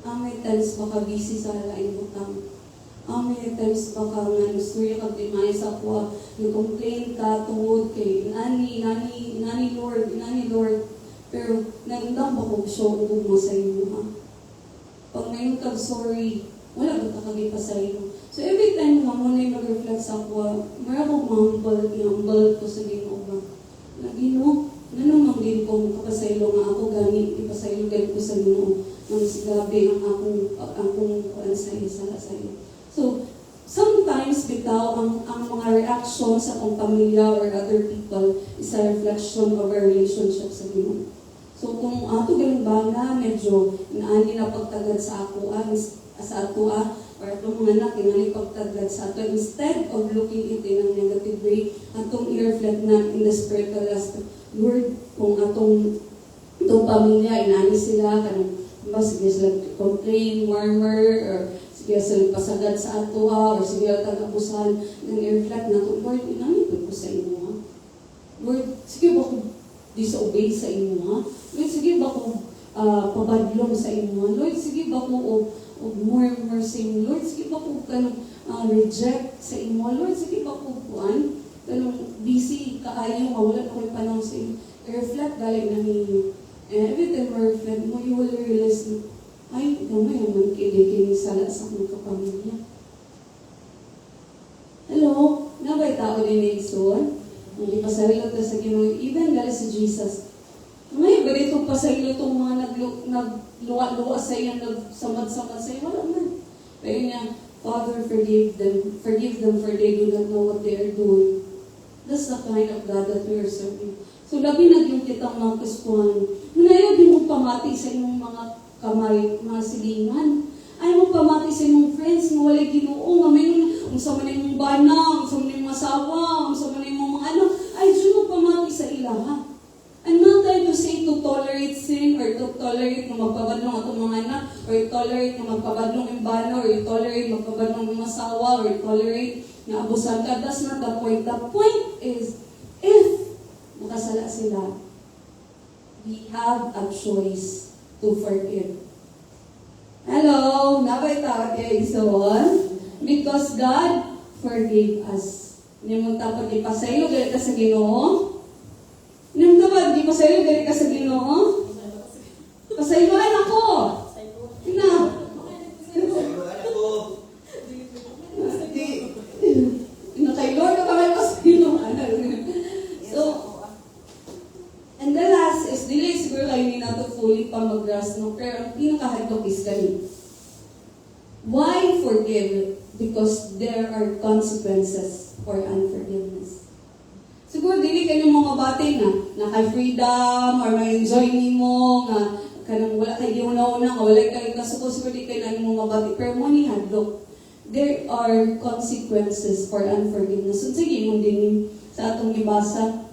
How many times baka busy sa laing butang? How many times baka nga gusto yung kagdimay sa ako? Yung-complain ka tungod kay nani Lord. Pero nagundang ba kong show mo sa inyo ha? Pag ngayon kag sorry, wala ba kakagay pa sa iyo? So every time nga mo na yung mag-reflect sa ako, mara ko humble ko sa Ginoo ba? Na Ginoo, nanong din ko kapasaylo nga ako gani, ipasaylo gani ko sa Ginoo. Nang sigabi ang akong sa iyo. So, sometimes bitaw ang mga reaction sa akong pamilya or other people is a reflection of our relationship sa Ginoo. So kung ato ganun ba na medyo inaani na pagtagad sa ako or itong mga anak inaani pagtagad sa ato, instead of looking it in a negative way, atong i-reflect na in the spiritual aspect. Lord, kung itong pamilya, inaani sila, sige sila complain, murmur, or sige sila pasagad sa ato or sige tagapusan, nang i-reflect na ito, Lord, inaani po sa inyo ha? Lord, sige ba kung disobey sa inyo ha? Lord, sige ba kung pabadlong sa inyo? Lord, sige ba kung murmur sa inyo? Lord, sige ba kung reject sa inyo? Lord, sige ba kung busy kaayo, mawala na kayo panahon sa inyo? I-reflect galing na ninyo. And every time ma-reflect mo, you will realize na, ay, gamay naman kilig sala sa akong kapamilya. Hello? Nabay tao din na igsoon? Hindi pasarilo ta sa Ginoo. Even dahil si Jesus. May ba dito pasarilo itong mga nagluwa-luwa sa iyo, nagsamad-samad sa iyo? Wala man. Pero niya, Father, forgive them for they do not know what they are doing. That's the kind of God that we are serving. So, labi na yung kitang mga kuskuhan. Ngayon, di mo pamati sa inyong mga kamay, mga silingan. Ay mo pamati sa inyong friends, nga walay Ginoo, nga may kung sa man yung banang, kung sa man yung masawa, kung sa man yung mga ano, ay dyan mo pamati sa ilaha. I'm not trying to say to tolerate sin or to tolerate na magpabadlong atong mga anak or tolerate na magpabadlong yung bana or tolerate magpabadlong yung masawa or tolerate na abusan ka. That's not the point. The point is, if makasala sila, we have a choice to forgive. Hello, nabay tawag kayo isoon? Because God forgave us. Hindi mo tapos ipasaylo, galit ka sa Ginoo. Hindi mo tapos ipasaylo, galit ka sa Ginoo. Pasayloan ako. Ina. Ina kay Lord, kapag pasayloan. So, and the last is, dili siguro kayo hindi nato fully pa mag-grasp no, pero ang pinakahadlok is kani. Why forgive? Because there are consequences for unforgiveness. Siguro dili kayo mga bati na kay freedom or may enjoy nimo nga kanang wala kay giuna-una nga wala kay kasuko siguro di kay nang mga bati pero mo ni hadlok. There are consequences for unforgiveness. So sige mo din sa atong gibasa.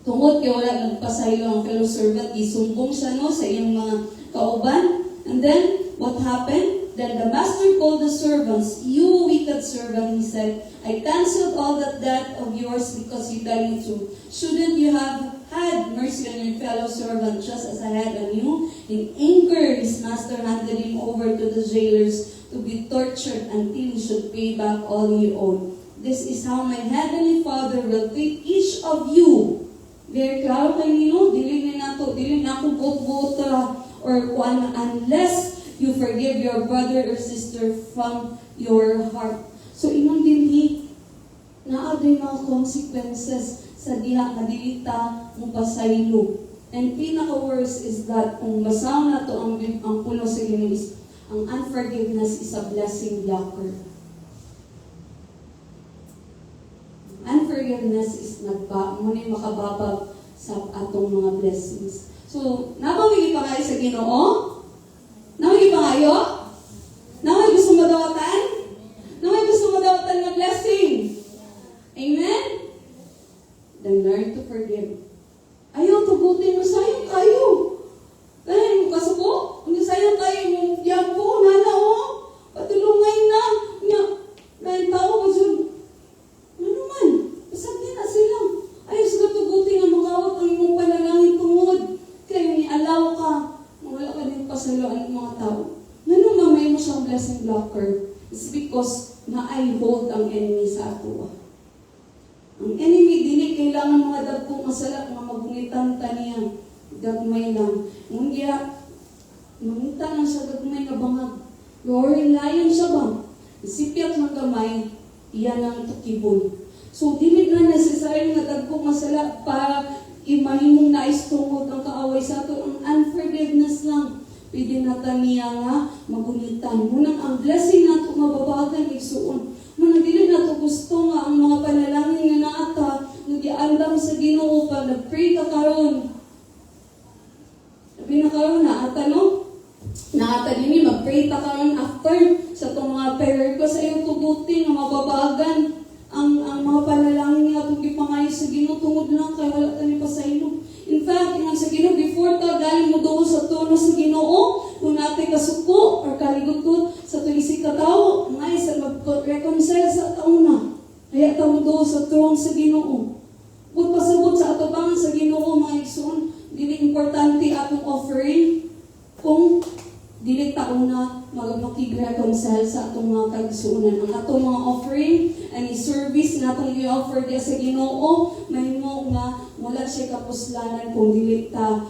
Tungod kay wala nagpasaylo ang fellow servant, isumbong siya no sa iyang mga kauban. And then, what happened? Then the master called the servants. You wicked servant, he said, I canceled all that debt of yours because you done it too. Shouldn't you have had mercy on your fellow servant just as I had on you? In anger, his master handed him over to the jailers to be tortured until he should pay back all he owed. This is how my heavenly Father will treat each of you. Very klaro kay nino, dili na ako bot-bot or kuan unless you forgive your brother or sister from your heart. So ingon dinhi naaday mga consequences sa diha kadilita mo pasaylo. And pinaka-worst is that kung basaw na to ang puno sa Ginoo, ang unforgiveness is a blessing blocker. Unforgiveness is muna makababag sa atong mga blessings. So, napamili pa kayo sa Ginoo? Napamili pa kayo? Napamili gusto mo dawatan? Napamili gusto mo dawatan na blessing? Amen? Then learn to forgive. Ayaw, tugutin mo sayang kayo. Dahil mo kasuko, kung sayang kayo, yung yapo, nana o, patulungay na. Dahil tao ko dyan. Ano man? Pasagin na sila. Ayaw sila tugutin ang makawat ang imong panalangin tungod. Kaya ni alaw ka. Wala ka din pasaloan ng mga tao. Ganun mamay mo siyang blessing blocker. It's because na-I-hold ang enemy sa ato. Ang enemy, dili kailangan mga dagkong masala, mga magungitan taniyang. Gagmay lang. Ngunit mangita lang siya gagmay na bangag. Roaring lion siya ba? Isipyat ng gamay, iyan ang tukibon. So, dili na necessary nga dagkong masala para imahimong naistungod ang kaaway sa ato. Ang unforgiveness lang. Pwede na taniya nga magunitan. Munang ang blessing na ito mababagan igsuon. Munang dili na ito gusto nga ang mga panalangin nga naata nagyaandam sa Ginoo pa nag-pray ka karon. Sabi na karon na ata no? Naata din mag-pray ta karon after sa itong mga prayer ko sa iyong tugutin nga mababagan ang mga panalangin nga itong gipangayo sa Ginoo tungod lang kay wala tani pasaylo. In fact, inang sa Ginoo before ta galing mo doon sa tono sa Ginoo, kung natin kasuko or kaligod sa itong isig katao, ngay sa mag-reconcile sa taon na. Kaya ta mo doon sa throne sa Ginoo. Kung pasabot sa atubangan sa Ginoo mga igsoon, dili importante atong offering kung dili taon na mag-reconcile sa atong mga kaigsuonan. Ang atong mga offering, any service na atong i-offer diya sa Ginoo, may mo nga wala siya kapuslanan kung dili ta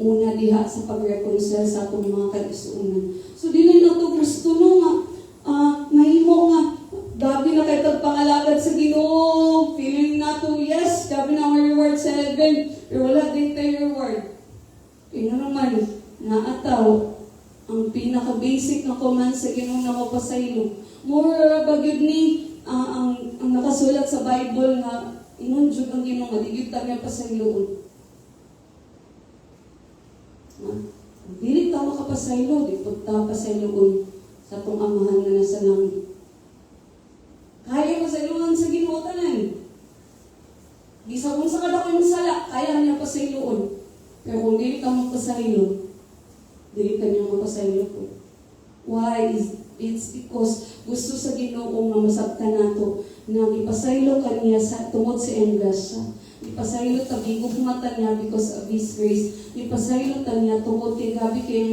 una diha sa pag-reconcile sa atong mga kaigsuonan. So dili na to gusto no nga mahimo nga gabi na kay tagpangalagad sa Ginoo, feeling nato yes, gabi na ang reward sa heaven, pero wala din tayo reward. Ino naman naataw ang pinaka-basic na command sa Ginoo na mapasaylo. More bagid ni ang nakasulat sa Bible nga inunjud ang Ginoo nga digid ta nga pasayloon. Dili ta makapasaylo, di pud ta pasayloon sa atong amahan nga nasa langit. pasayloon. Pero kung dili ka magpasaylo, dili ka niya magpasaylo po. Why? It's because gusto sa Ginoo nga masabtan nato na ipasaylo kaniya sa tungod sa grasya. Ipasaylo ta gigugmata niya because of His grace. Ipasaylo ta niya tungod kay gabi kay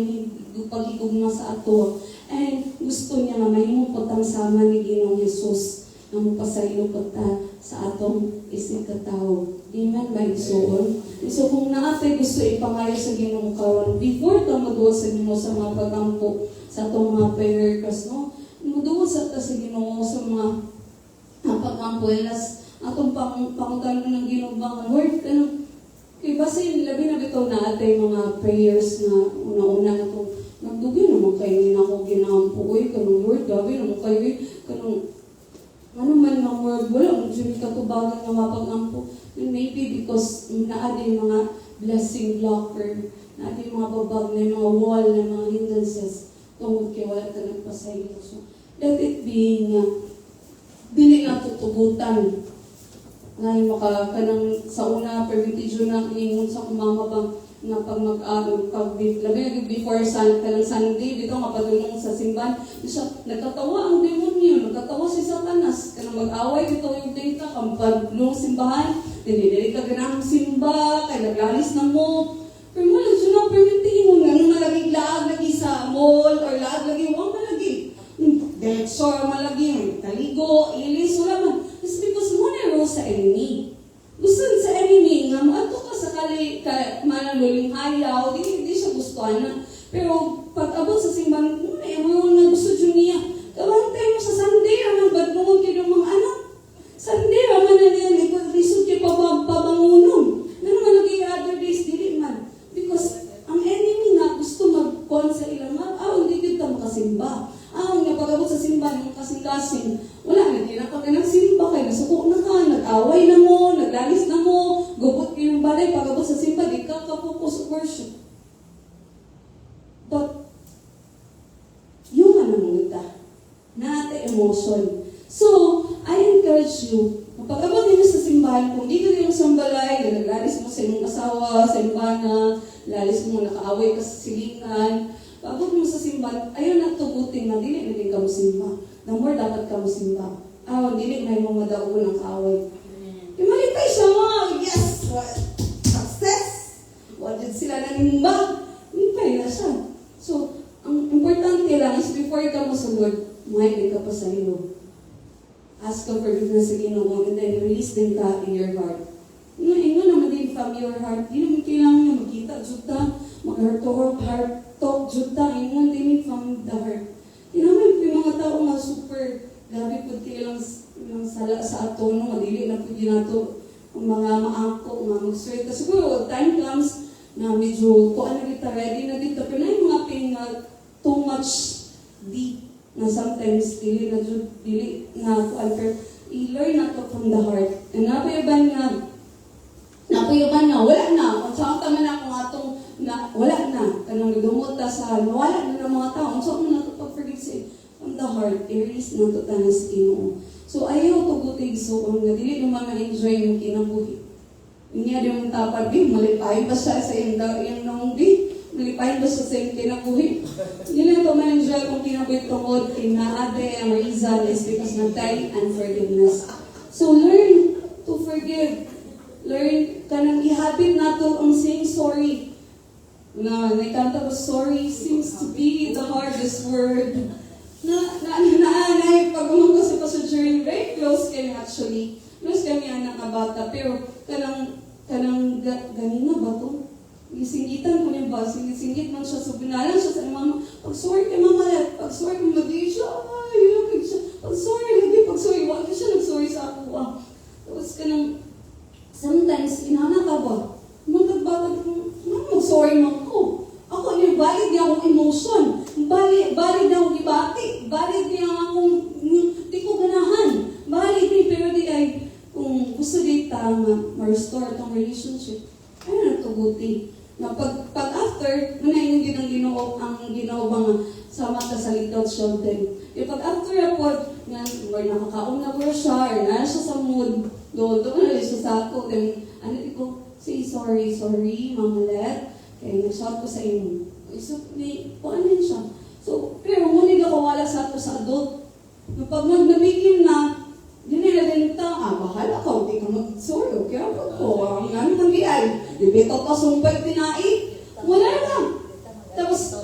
pagigugma sa ato. And gusto niya nga mahimo potang sama ni Ginoong Hesus na mapasaylo po ta sa atong isig katao. Amen ba igsoon? So kung naatay gusto ipangayo sa Ginoong karon, before ka maduwa sa Ginoo sa mga pagampo sa atong mga prayer request, no? Maduwa sa ta sa Ginoo sa mga pagampo, elas atong pangutan ng Ginoo ba, Lord, kay base labi na bitaw na atay mga prayers na una-una na kung nagdugi naman kayo ni ako ginampo, kanong Lord, gabi naman kayo, kanong ano man nga word, wala mo dyan katubagan nga mapag-ampo. And maybe because naadi mga blessing blocker, naadi mga babag na mga wall na mga hindrances, tungkol kay wala ka nagpasaylo. So, let it be nga, dili nga tutugutan. Ngayon makakanang sa una, permitidyo na ingon sa kumama bang nga pag labi before kanang Sunday, dito nga padulong sa simbahan, siya, nagkatawa ang demonyo, nagkatawa si Satanas, kanang mag-away dito yung data, kang padulong simbahan, dinidiri ka ganang simba, kay naglalis na mo, pero wala siya na permitin, nga nung malaging laag lagi sa mall, or laag lagi, wang malagi, director malagi, taligo, ilis, wala man. It's because mo na sa enemy. Gusto sa enemy nga maato ka sa manaluling ayaw, di siya gustuhan na. Pero pag abot sa simbahan, muna yung nga gusto dyan niya. Kawantay mo sa Sunday, ang badnungon kayo ng mga anak. Sunday, raman na niya, lisod kayo pabangunom. Ano man lagi other days, dili man. Because ang enemy nga gusto mag-con sa ilang hindi kita makasimba. Nga pag-abot sa simbahan, yung kasing-kasing, wala na, tinapag ka nagsimba kayo, nasuko na ka, nag-away na mo, naglalis na mo, gubot kayo yung balay, pag-abot sa simbahan, di ka ka-focus worship. But, yung manunguta, na ate emotion. So, I encourage you, pag-abot niyo sa simbahan, kung di ka rin sa balay, naglalis mo sa inyong asawa, sa imbana, lalis mo, nakaaway ka sa silingan, pag-abot mo sa simbahan, ayaw na tubutin na, dili na din ka mo simba. The more dapat ka mo simba. Dili na yung mga daon ng kaaway. Imalipay siya mga, yes! Success! Wajid sila nanimba. Malipay na siya. So, ang importante lang is before ka mo sa Lord, mahigay ka pa sa ilo. Ask ka forgiveness sa Ginoo, and then release din ka in your heart. Ingon naman din from your heart. Di naman kailangan niya magkita, juta, mag-heart talk, juta, ingon din from the heart. Naman yung mga tao nga super grabe po kailang sala sa ato, no? Madili na po nato ang mga maako, mga mag-sweat. Siguro, time comes na medyo kuan na kita, ready na dito. Pero na yung mga pain na too much deep na sometimes dili na kuan. Pero i-learn na to from the heart. And napayaban nga, wala na. Kung saan tama na kung atong na wala na, kanang nagdumot ta sa wala na ng mga tao. So, mo na ito pag-forgive siya from the heart, i-release na ito tayo sa Ginoo. So, ayaw ito butig. So, ang nadili naman na-enjoy yung kinabuhi. Niya di mong tapad, malipahin ba siya sa yung nung malipahin ba siya sa yung kinabuhi? Hindi na ito ma-enjoy kung kinabuhi tungkol, kinaade ang reason is because ng time and forgiveness. So, learn to forgive. Learn, kanang i-habit na ito ang saying sorry. Naikanta ko, sorry seems to be the hardest word. Pag-umang ko sa Pastor Jerry, very close kami actually. Close kami anak na bata, pero ganina ba ito? Singgitan ko niya ba? Singgit man siya, so binalan siya sa mama, pag-sorry kay mama, pag-sorry kung mag-i siya, pag-sorry, wala siya nag-sorry sa ako. Tapos sometimes, inana ka ba? Magbabatag sorry mo ko. Ako, valid niya akong emotion. Valid niya akong ibati. Valid niya akong, di ko ganahan. Valid niya, pero di ay, kung gusto di ma-restore itong relationship, ay natubuti. Na pag after, manayin din ang Ginoo ba nga, sama ka sa little children. Pag after report, or nakakaon na ko siya, or na siya sa mood, doon na siya sa ako, then, say sorry, Mama Let. Kaya nag-shout ko sa inyo. So, may, paano yun siya? So, pero ngunit ako wala sa ato sa adult. Pag nagnabikin na, di nila din bahala ka, hindi ka mag-sorry, kaya po, ang ano nang diay, di ba pa sumpay tinai? Wala lang. Tapos,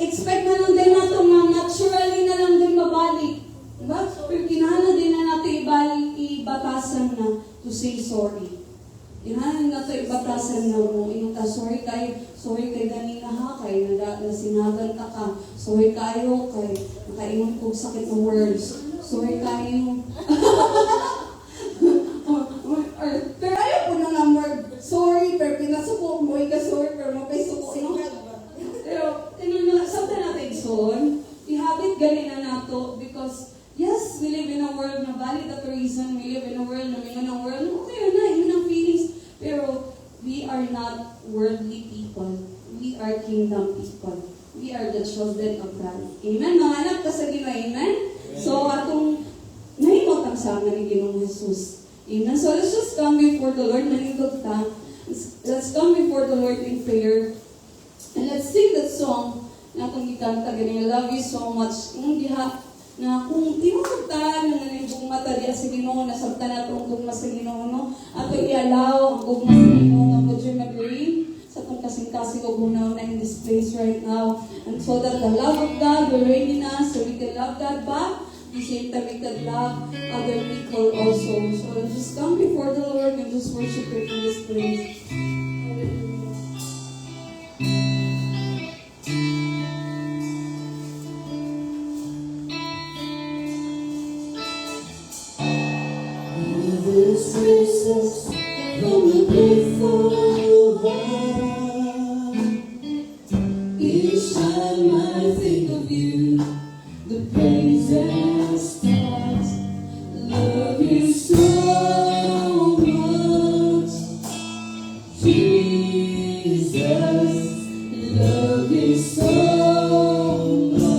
expect na lang din nato na naturally na lang din mabalik. Diba? Pero kinahanglan din na natin ibatasan na to say sorry. Kinahanglan na ito ibatasan na mo, sorry kay ganina ha, kay nasinagan ka ka, sorry kayo, kay nakainom kong sakit ng words, sorry kayo. Pero ayaw po na nga word, sorry, pero pinasuko mo, sorry, pero mapisuko, Pero, something natin son, ihabit ganina nato, because, yes, we live in a world na valid at reason, we live in a world na mingon ang world, okay na, yun ang feelings, pero we are not worldly people. We are kingdom people. We are the children of God. Amen? Mga anak ka sa Ginoo, amen? So, atong nahimot ang sama ni Ginoong Jesus. Amen? So, let's just come before the Lord. Nanindog ta. Let's come before the Lord in prayer. And let's sing that song na itong ikanta. I love you so much. Na kung tinutugtan ng nalibong mata diya sa Ginoo, nasabtan na itong gugma sa Ginoo, no? At i-allow ang gugma sa Ginoo nga po dyan mag-read sa itong kasing-kasing gugma na in this place right now. And so that the love of God will reign in us, so we can love God back, at the same time we can love other people also. So just come before the Lord and just worship Him in this place. This Jesus from the grateful heart. Each time I think of you, the praises start. Love you so much, Jesus. Love you so much.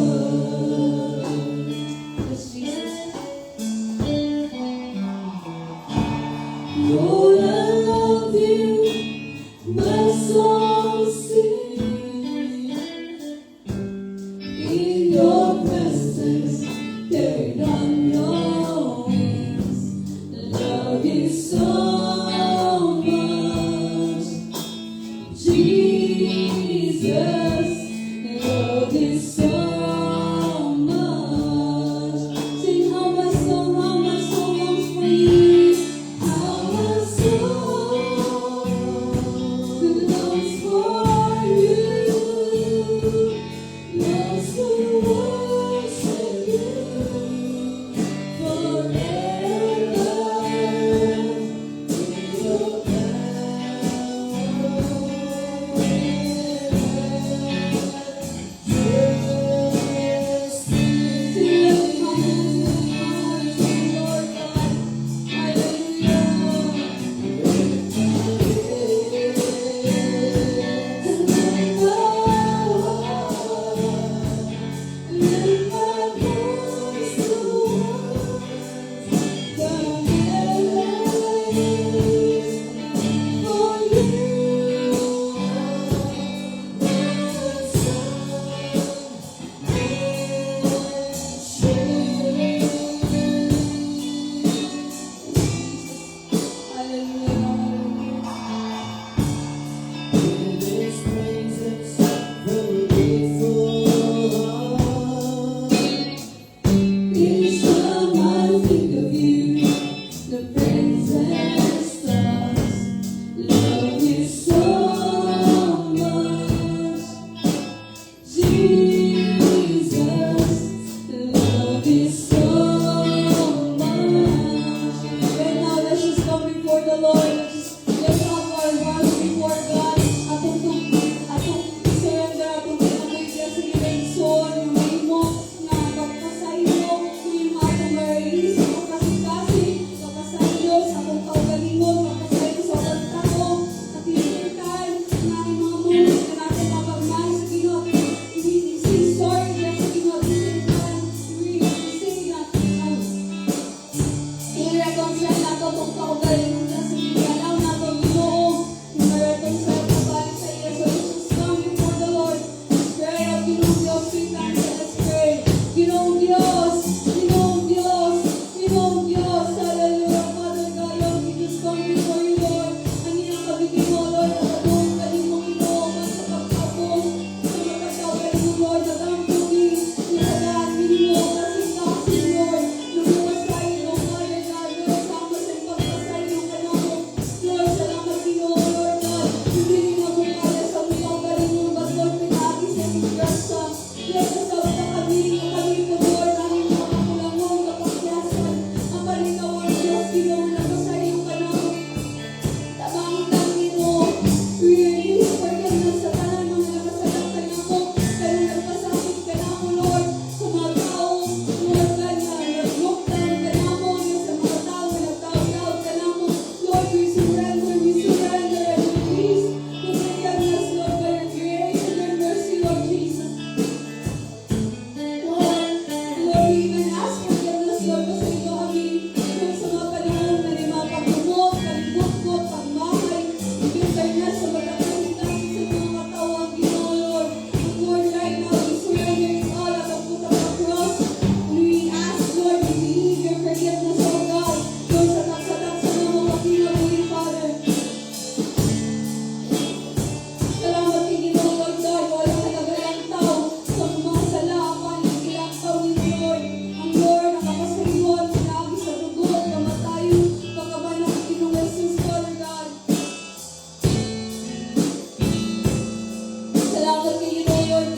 Yes, Jesus. Lord, I love you, my soul sings. In your presence, carried on your wings. Love you so much, Jesus.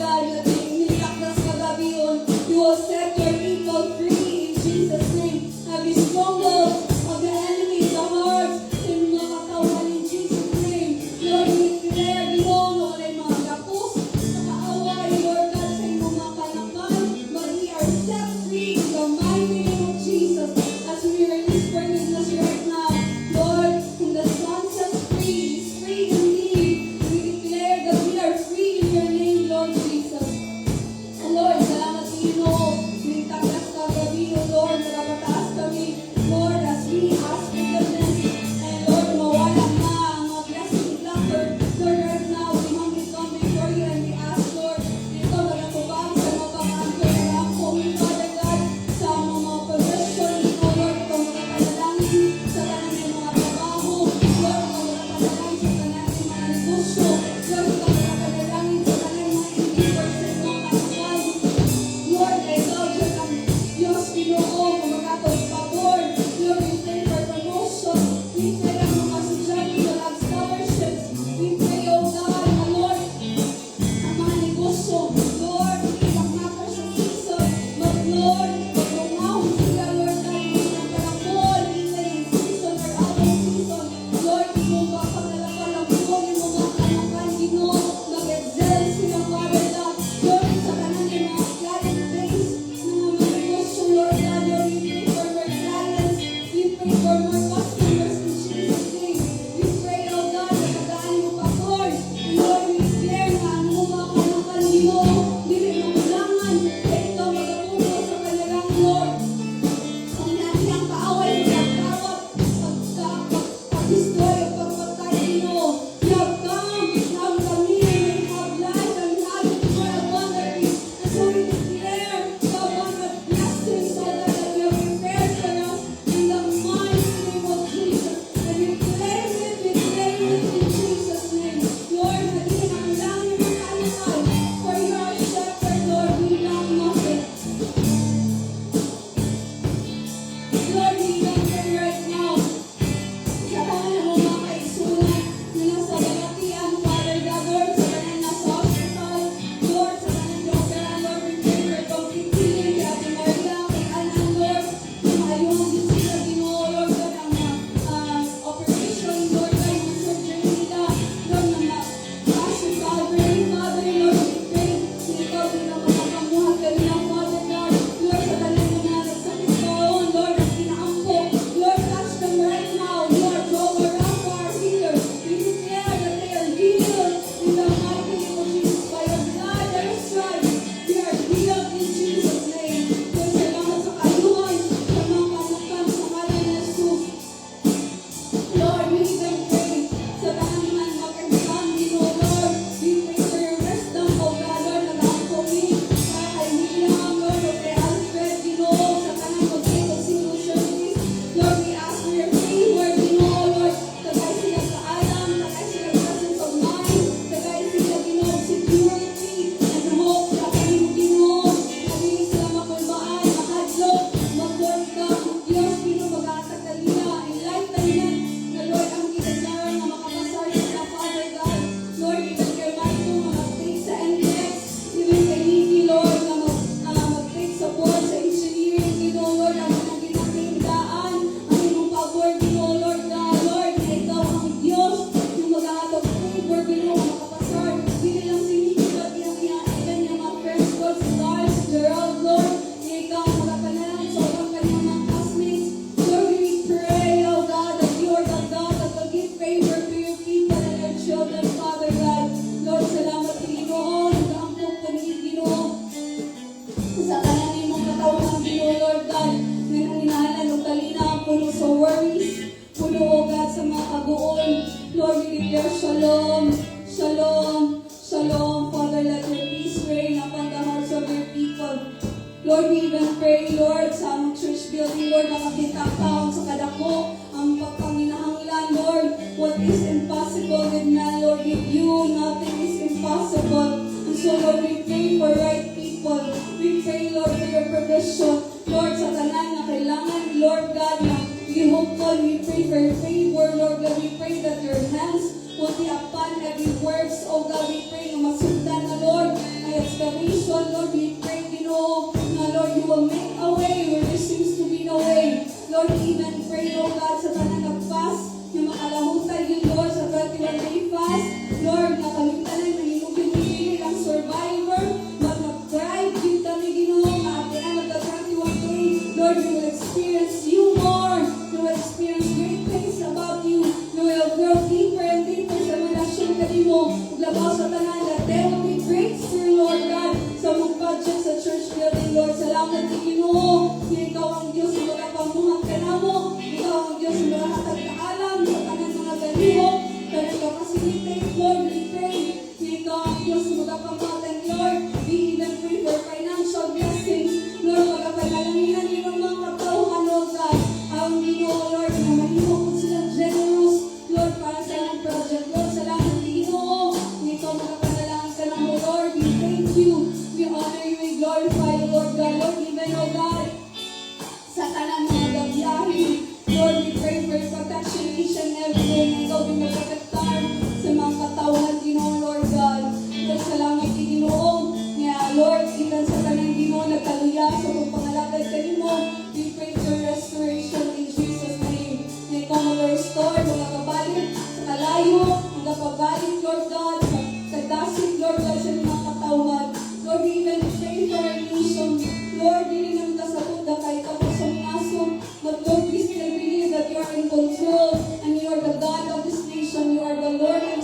God, na tinilakdas kagabi yun. You will set your people free in Jesus' name. Every stronghold of the enemy, the hearts, sa mga katawan in Jesus' name. Lord, we declare, Ginoo, na wala'y mga gapos, nakaaway, Lord God, sa iyong mga kanapan, but we are set free in the mighty name of Jesus. As we release forgiveness right now, Lord, whom the Son sets free, is free indeed. We declare that we are free in your name, Lord Jesus. And Lord, salamat sa inyo. Mintakas ka gabi, O Lord, nagabataas kami. Lord, as we ask forgiveness, and Lord, mawala na ang mga blessing blocker. Lord, right now, we humbly come before you and we ask, Lord, dito magatubang sa mga pag-answer na lang po, Father God, sa mga position, O Lord, itong mga panalangin sa kanilang mga trabaho. Lord, itong mga panalangin sa kanilang mga negosyo. Lord, itong mga panalangin sa kanilang mga endeavors sa mga kanapan. Lord, I love you ng Diyos, Ginoo, kumakatong pabor. Lord, we pray for promotion. We pray ang mga society na have scholarships. We pray, O God, na Lord, ang mga negosyo. Lord, isang matter sa season. But Lord, pag-ungaw sila, Lord, dahil ng panahon, either in season or out of season. Lord, Ginoo, pagpapalapalapon yung mga kanakan, Ginoo, mag-excel sila, Father God. Lord, sa kanan yung mga client base, mga negosyo, Lord God, Lord, we pray for more clients. We pray for more customers in Jesus' name. We pray, O God, na tagaan mo pa, Lord. And Lord, we declare na ang mga kanakan, Ginoo, dili mamulangan. Kaya ikaw magatuto sa kanilang, Lord. Ang nangyang kaaway mo sa tawag, pag-destroy o pagpatay, Ginoo. You have come, now kami may have life and have it more abundantly. And so we declare the abundant blessings, O God, that you have prepared for us in the mighty name of Jesus. And we claim it in Jesus' name. Lord, maging ang langit ng kanakan, for you are a shepherd, Lord, we lack nothing. Lord, we don't pray right now. Sa tanan ng mga kaigsunan na nasa Balatian, Father God, Lord, sa tanan nasa hospital, Lord, sa tanan ng opera, Lord, we pray for complete healing kay Ate Maria, kay Anan, Lord, na maayuhan din sila, Ginoo, Lord, God, ang operation, Lord, God, ang surgery nila, Lord, na ma-fast recovery, Father, Lord, we pray, na ikaw din ang makakamuhat kanila, Father God, Lord, sa tanan ng mga nagsakit doon, Lord, ang kinaampo, Lord, touch them right now, Lord, Jehovah Rapha, our healer, we declare that they are healed in the mighty name of Jesus, by your blood, their stripes, they are healed in Jesus' name. Lord, salamat sa kaluhan, sa mga kanakan, sa ngalan ni Jesus. Lord, we even pray sa tanan man mag-exam, Ginoo, Lord, we pray for your wisdom, O God, Lord, nag-aako mi, para kay William, Lord, o kay Alfred, Ginoo, sa tanan mag-take of solutions. Lord, we ask for your favor, Ginoo, Lord, tagay sila sa alam, tagay sila presence of mind, tagay sila, Ginoo, security, and hope, tagay mo, Ginoo, naging sila makulbaan, mahadlok, mag-Lord God, Diyos, Ginoo, mag-aasag kanila, enlightenment, na Lord, ang ginagawa na makapasar sila, Father God, Lord, even kay Marco, mag-take sa NX, even kay Nikki, Lord, na mag-take sa board, sa engineering, Ginoo, Lord, ang mga ginagindaan, ang inyong pabor, Ginoo, Lord God, Lord, na ikaw ang Diyos, yung mag-aatog favor, Ginoo, makapasar, hindi lang si Nikki, but even yung mga friends ko, si Lars, Gerald, Lord, na ikaw ang magkapanalang sa ubang kanyang mga classmates, Lord, we pray, oh God, that you are the God that will give favor to your people and your children, Father God. Lord, salamat sa Ginoo, nag-ampong panigid, Ginoo. Sa tanan imong katawhan, Ginoo, Lord God, na nanginahanglan og kalinaw, puno sa worries, puno, oh God, sa mga kabuon. Lord, we declare shalom, shalom, shalom, Father, let your peace reign upon the hearts of your people. Lord, we even pray, Lord, sa among church building, Lord, na makita taon sa kadako, ang pagpanginahanglan, Lord, what is impossible with man, Lord, with you, nothing is impossible. And so, Lord, we pray for right people. We pray, Lord, for your provision. Lord, sa tanan na kailangan, Lord God, na we hope, Lord, we pray for your favor, Lord God, we pray that your hands will be upon every works, oh God, we pray na masundan na, Lord, ay restoration. Lord, we pray, na Lord, you will make a way where there seems to be no way. Lord, even pray, God, sa tanang nag-fast, yung makalamutan yun, Lord, sa 21-day fast. Lord, nakalimutan na yung manimugin ang survivor, but mag-thrive yun kami, na at the end of the 21 days, Lord, you will experience you more. You will experience great things about you. You will grow deeper and deeper sa relasyon mo. Uglabaw sa tanan, that there will be breakthrough, Lord God, sa mong budget sa church building, Lord. Salamat din, ikaw ang Diyos, mga pamuhat ka na mo. Ikaw ang Diyos, mga katagkaalam sa tanan mga galiho. Kaya kapacilitate, Lord, we pray. Ikaw ang Diyos, mga pamuhatan, Lord. We even pray for financial blessings. Lord, magkapanalangin ng mga katauhan, Lord God. Ang Lord, na mahimok po silang generous, Lord, para sa ilang project. Lord, salamat din, ikaw magkapanalangin ka na mo, Lord. We thank you. We honor you. We glorify you, Lord God. Lord, even, God, sa tanang mga gabiyahin, Lord, we pray for protection each and every day na ikaw din magkataktar sa mga katauhan, Lord God. Lord, salamat din, Lord, even sa tanang nagkaluya sa pagpangalagad kanimo, we pray for restoration in Jesus' name. Na ikaw mag-restore, magkabalik sa kalayo, magkabalik, Lord God, sa dasit, Lord God, sa mga katauhan. Lord, we even pray for our nation. Lord, hindi naman kasabot na kahit ako sa minasong, but Lord, we still believe that you are in control and you are the God of this nation. You are the Lord of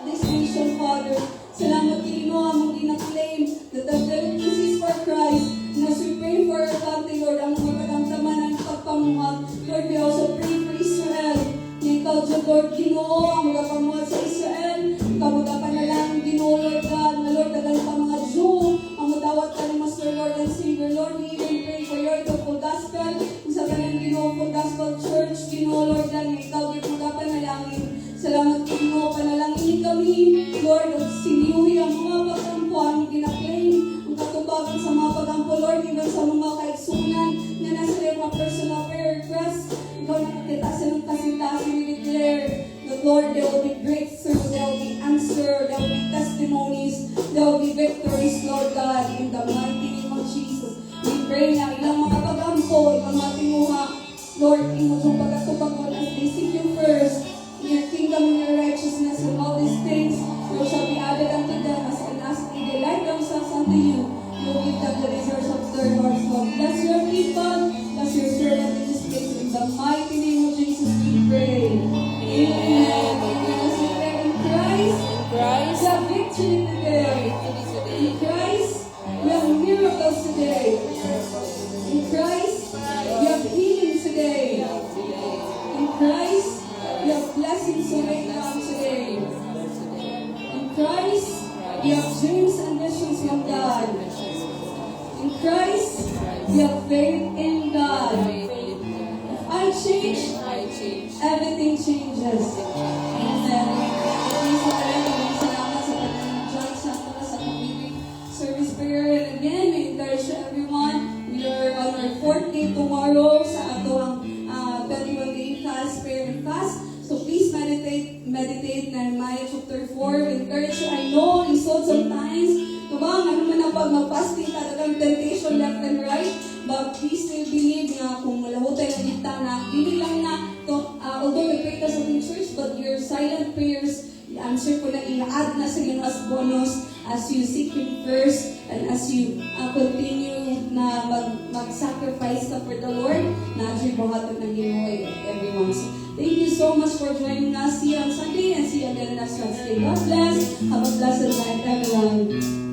this nation, Father. Salamat din, among ina-claim that the deliverance is for Christ. And as we pray for our country, Lord, ang mga kagamdaman ng pagpamuhat, Lord, we also pray for Israel. Na ikaw, Lord, ang mga pamuhat sa Israel. Ikaw magkapanalangin, Lord God, na Lord, tagal pa mga Jew, ang matawat ka ni Master, Lord and Savior. Lord, we even pray for your full gospel, kung sa kanang full gospel church, Lord God, na ikaw, magkapanalangin. Salamat po, panalangin kami, Lord, at siniyuhi ang mga pagkampo, ang ginaklaim, ang katubagan sa mga pagkampo, Lord, even sa mga kaigsunan, na nasa yung mga personal prayer requests, ikaw nakakita sa ng kasintasin, we declare that, Lord, there will be breakthrough, there will be answer, there will be testimonies, there will be victories, Lord God, in the mighty name of Jesus. We pray na ilang mga pagkampo, ilang mga tinuha, Lord, imo yung pagkatubag as they seek you first, your kingdom and your righteousness and all these things which shall be added unto them as they delight themselves unto you. You will give them the desires of their hearts, Lord. Bless your people, bless your servant in this place. In the mighty name of Jesus we pray. Amen. Let's declare in Christ, we have victory today. In Christ, we have miracles today. In Christ, we have healing today. In Christ, we have blessings to make now today. In Christ, we have dreams and visions from God. In Christ, we have faith in God. If I change, everything changes. Amen. Salamat sa John Santos sa community service prayer. And again, we encourage everyone. We are on our 4th day tomorrow sa ato ang 21-day fast, prayer and fast. So please meditate na Nehemiah chapter 4. We encourage you. I know you saw sometimes, ano man ang pag mag-fasting, talagang temptation left and right. But we still believe na kung malahot tayo ng dita na, hindi lang na, although we pray ka sa church, but your silent prayers, answer ko na i-add na sa inyo as bonus as you seek Him first and as you continue na mag-sacrifice ka for the Lord, na actually buhaton ng Ginoo everyone. So, thank you so much for joining us. See you on Sunday and see you again next Wednesday. God bless. Have a blessed night, everyone.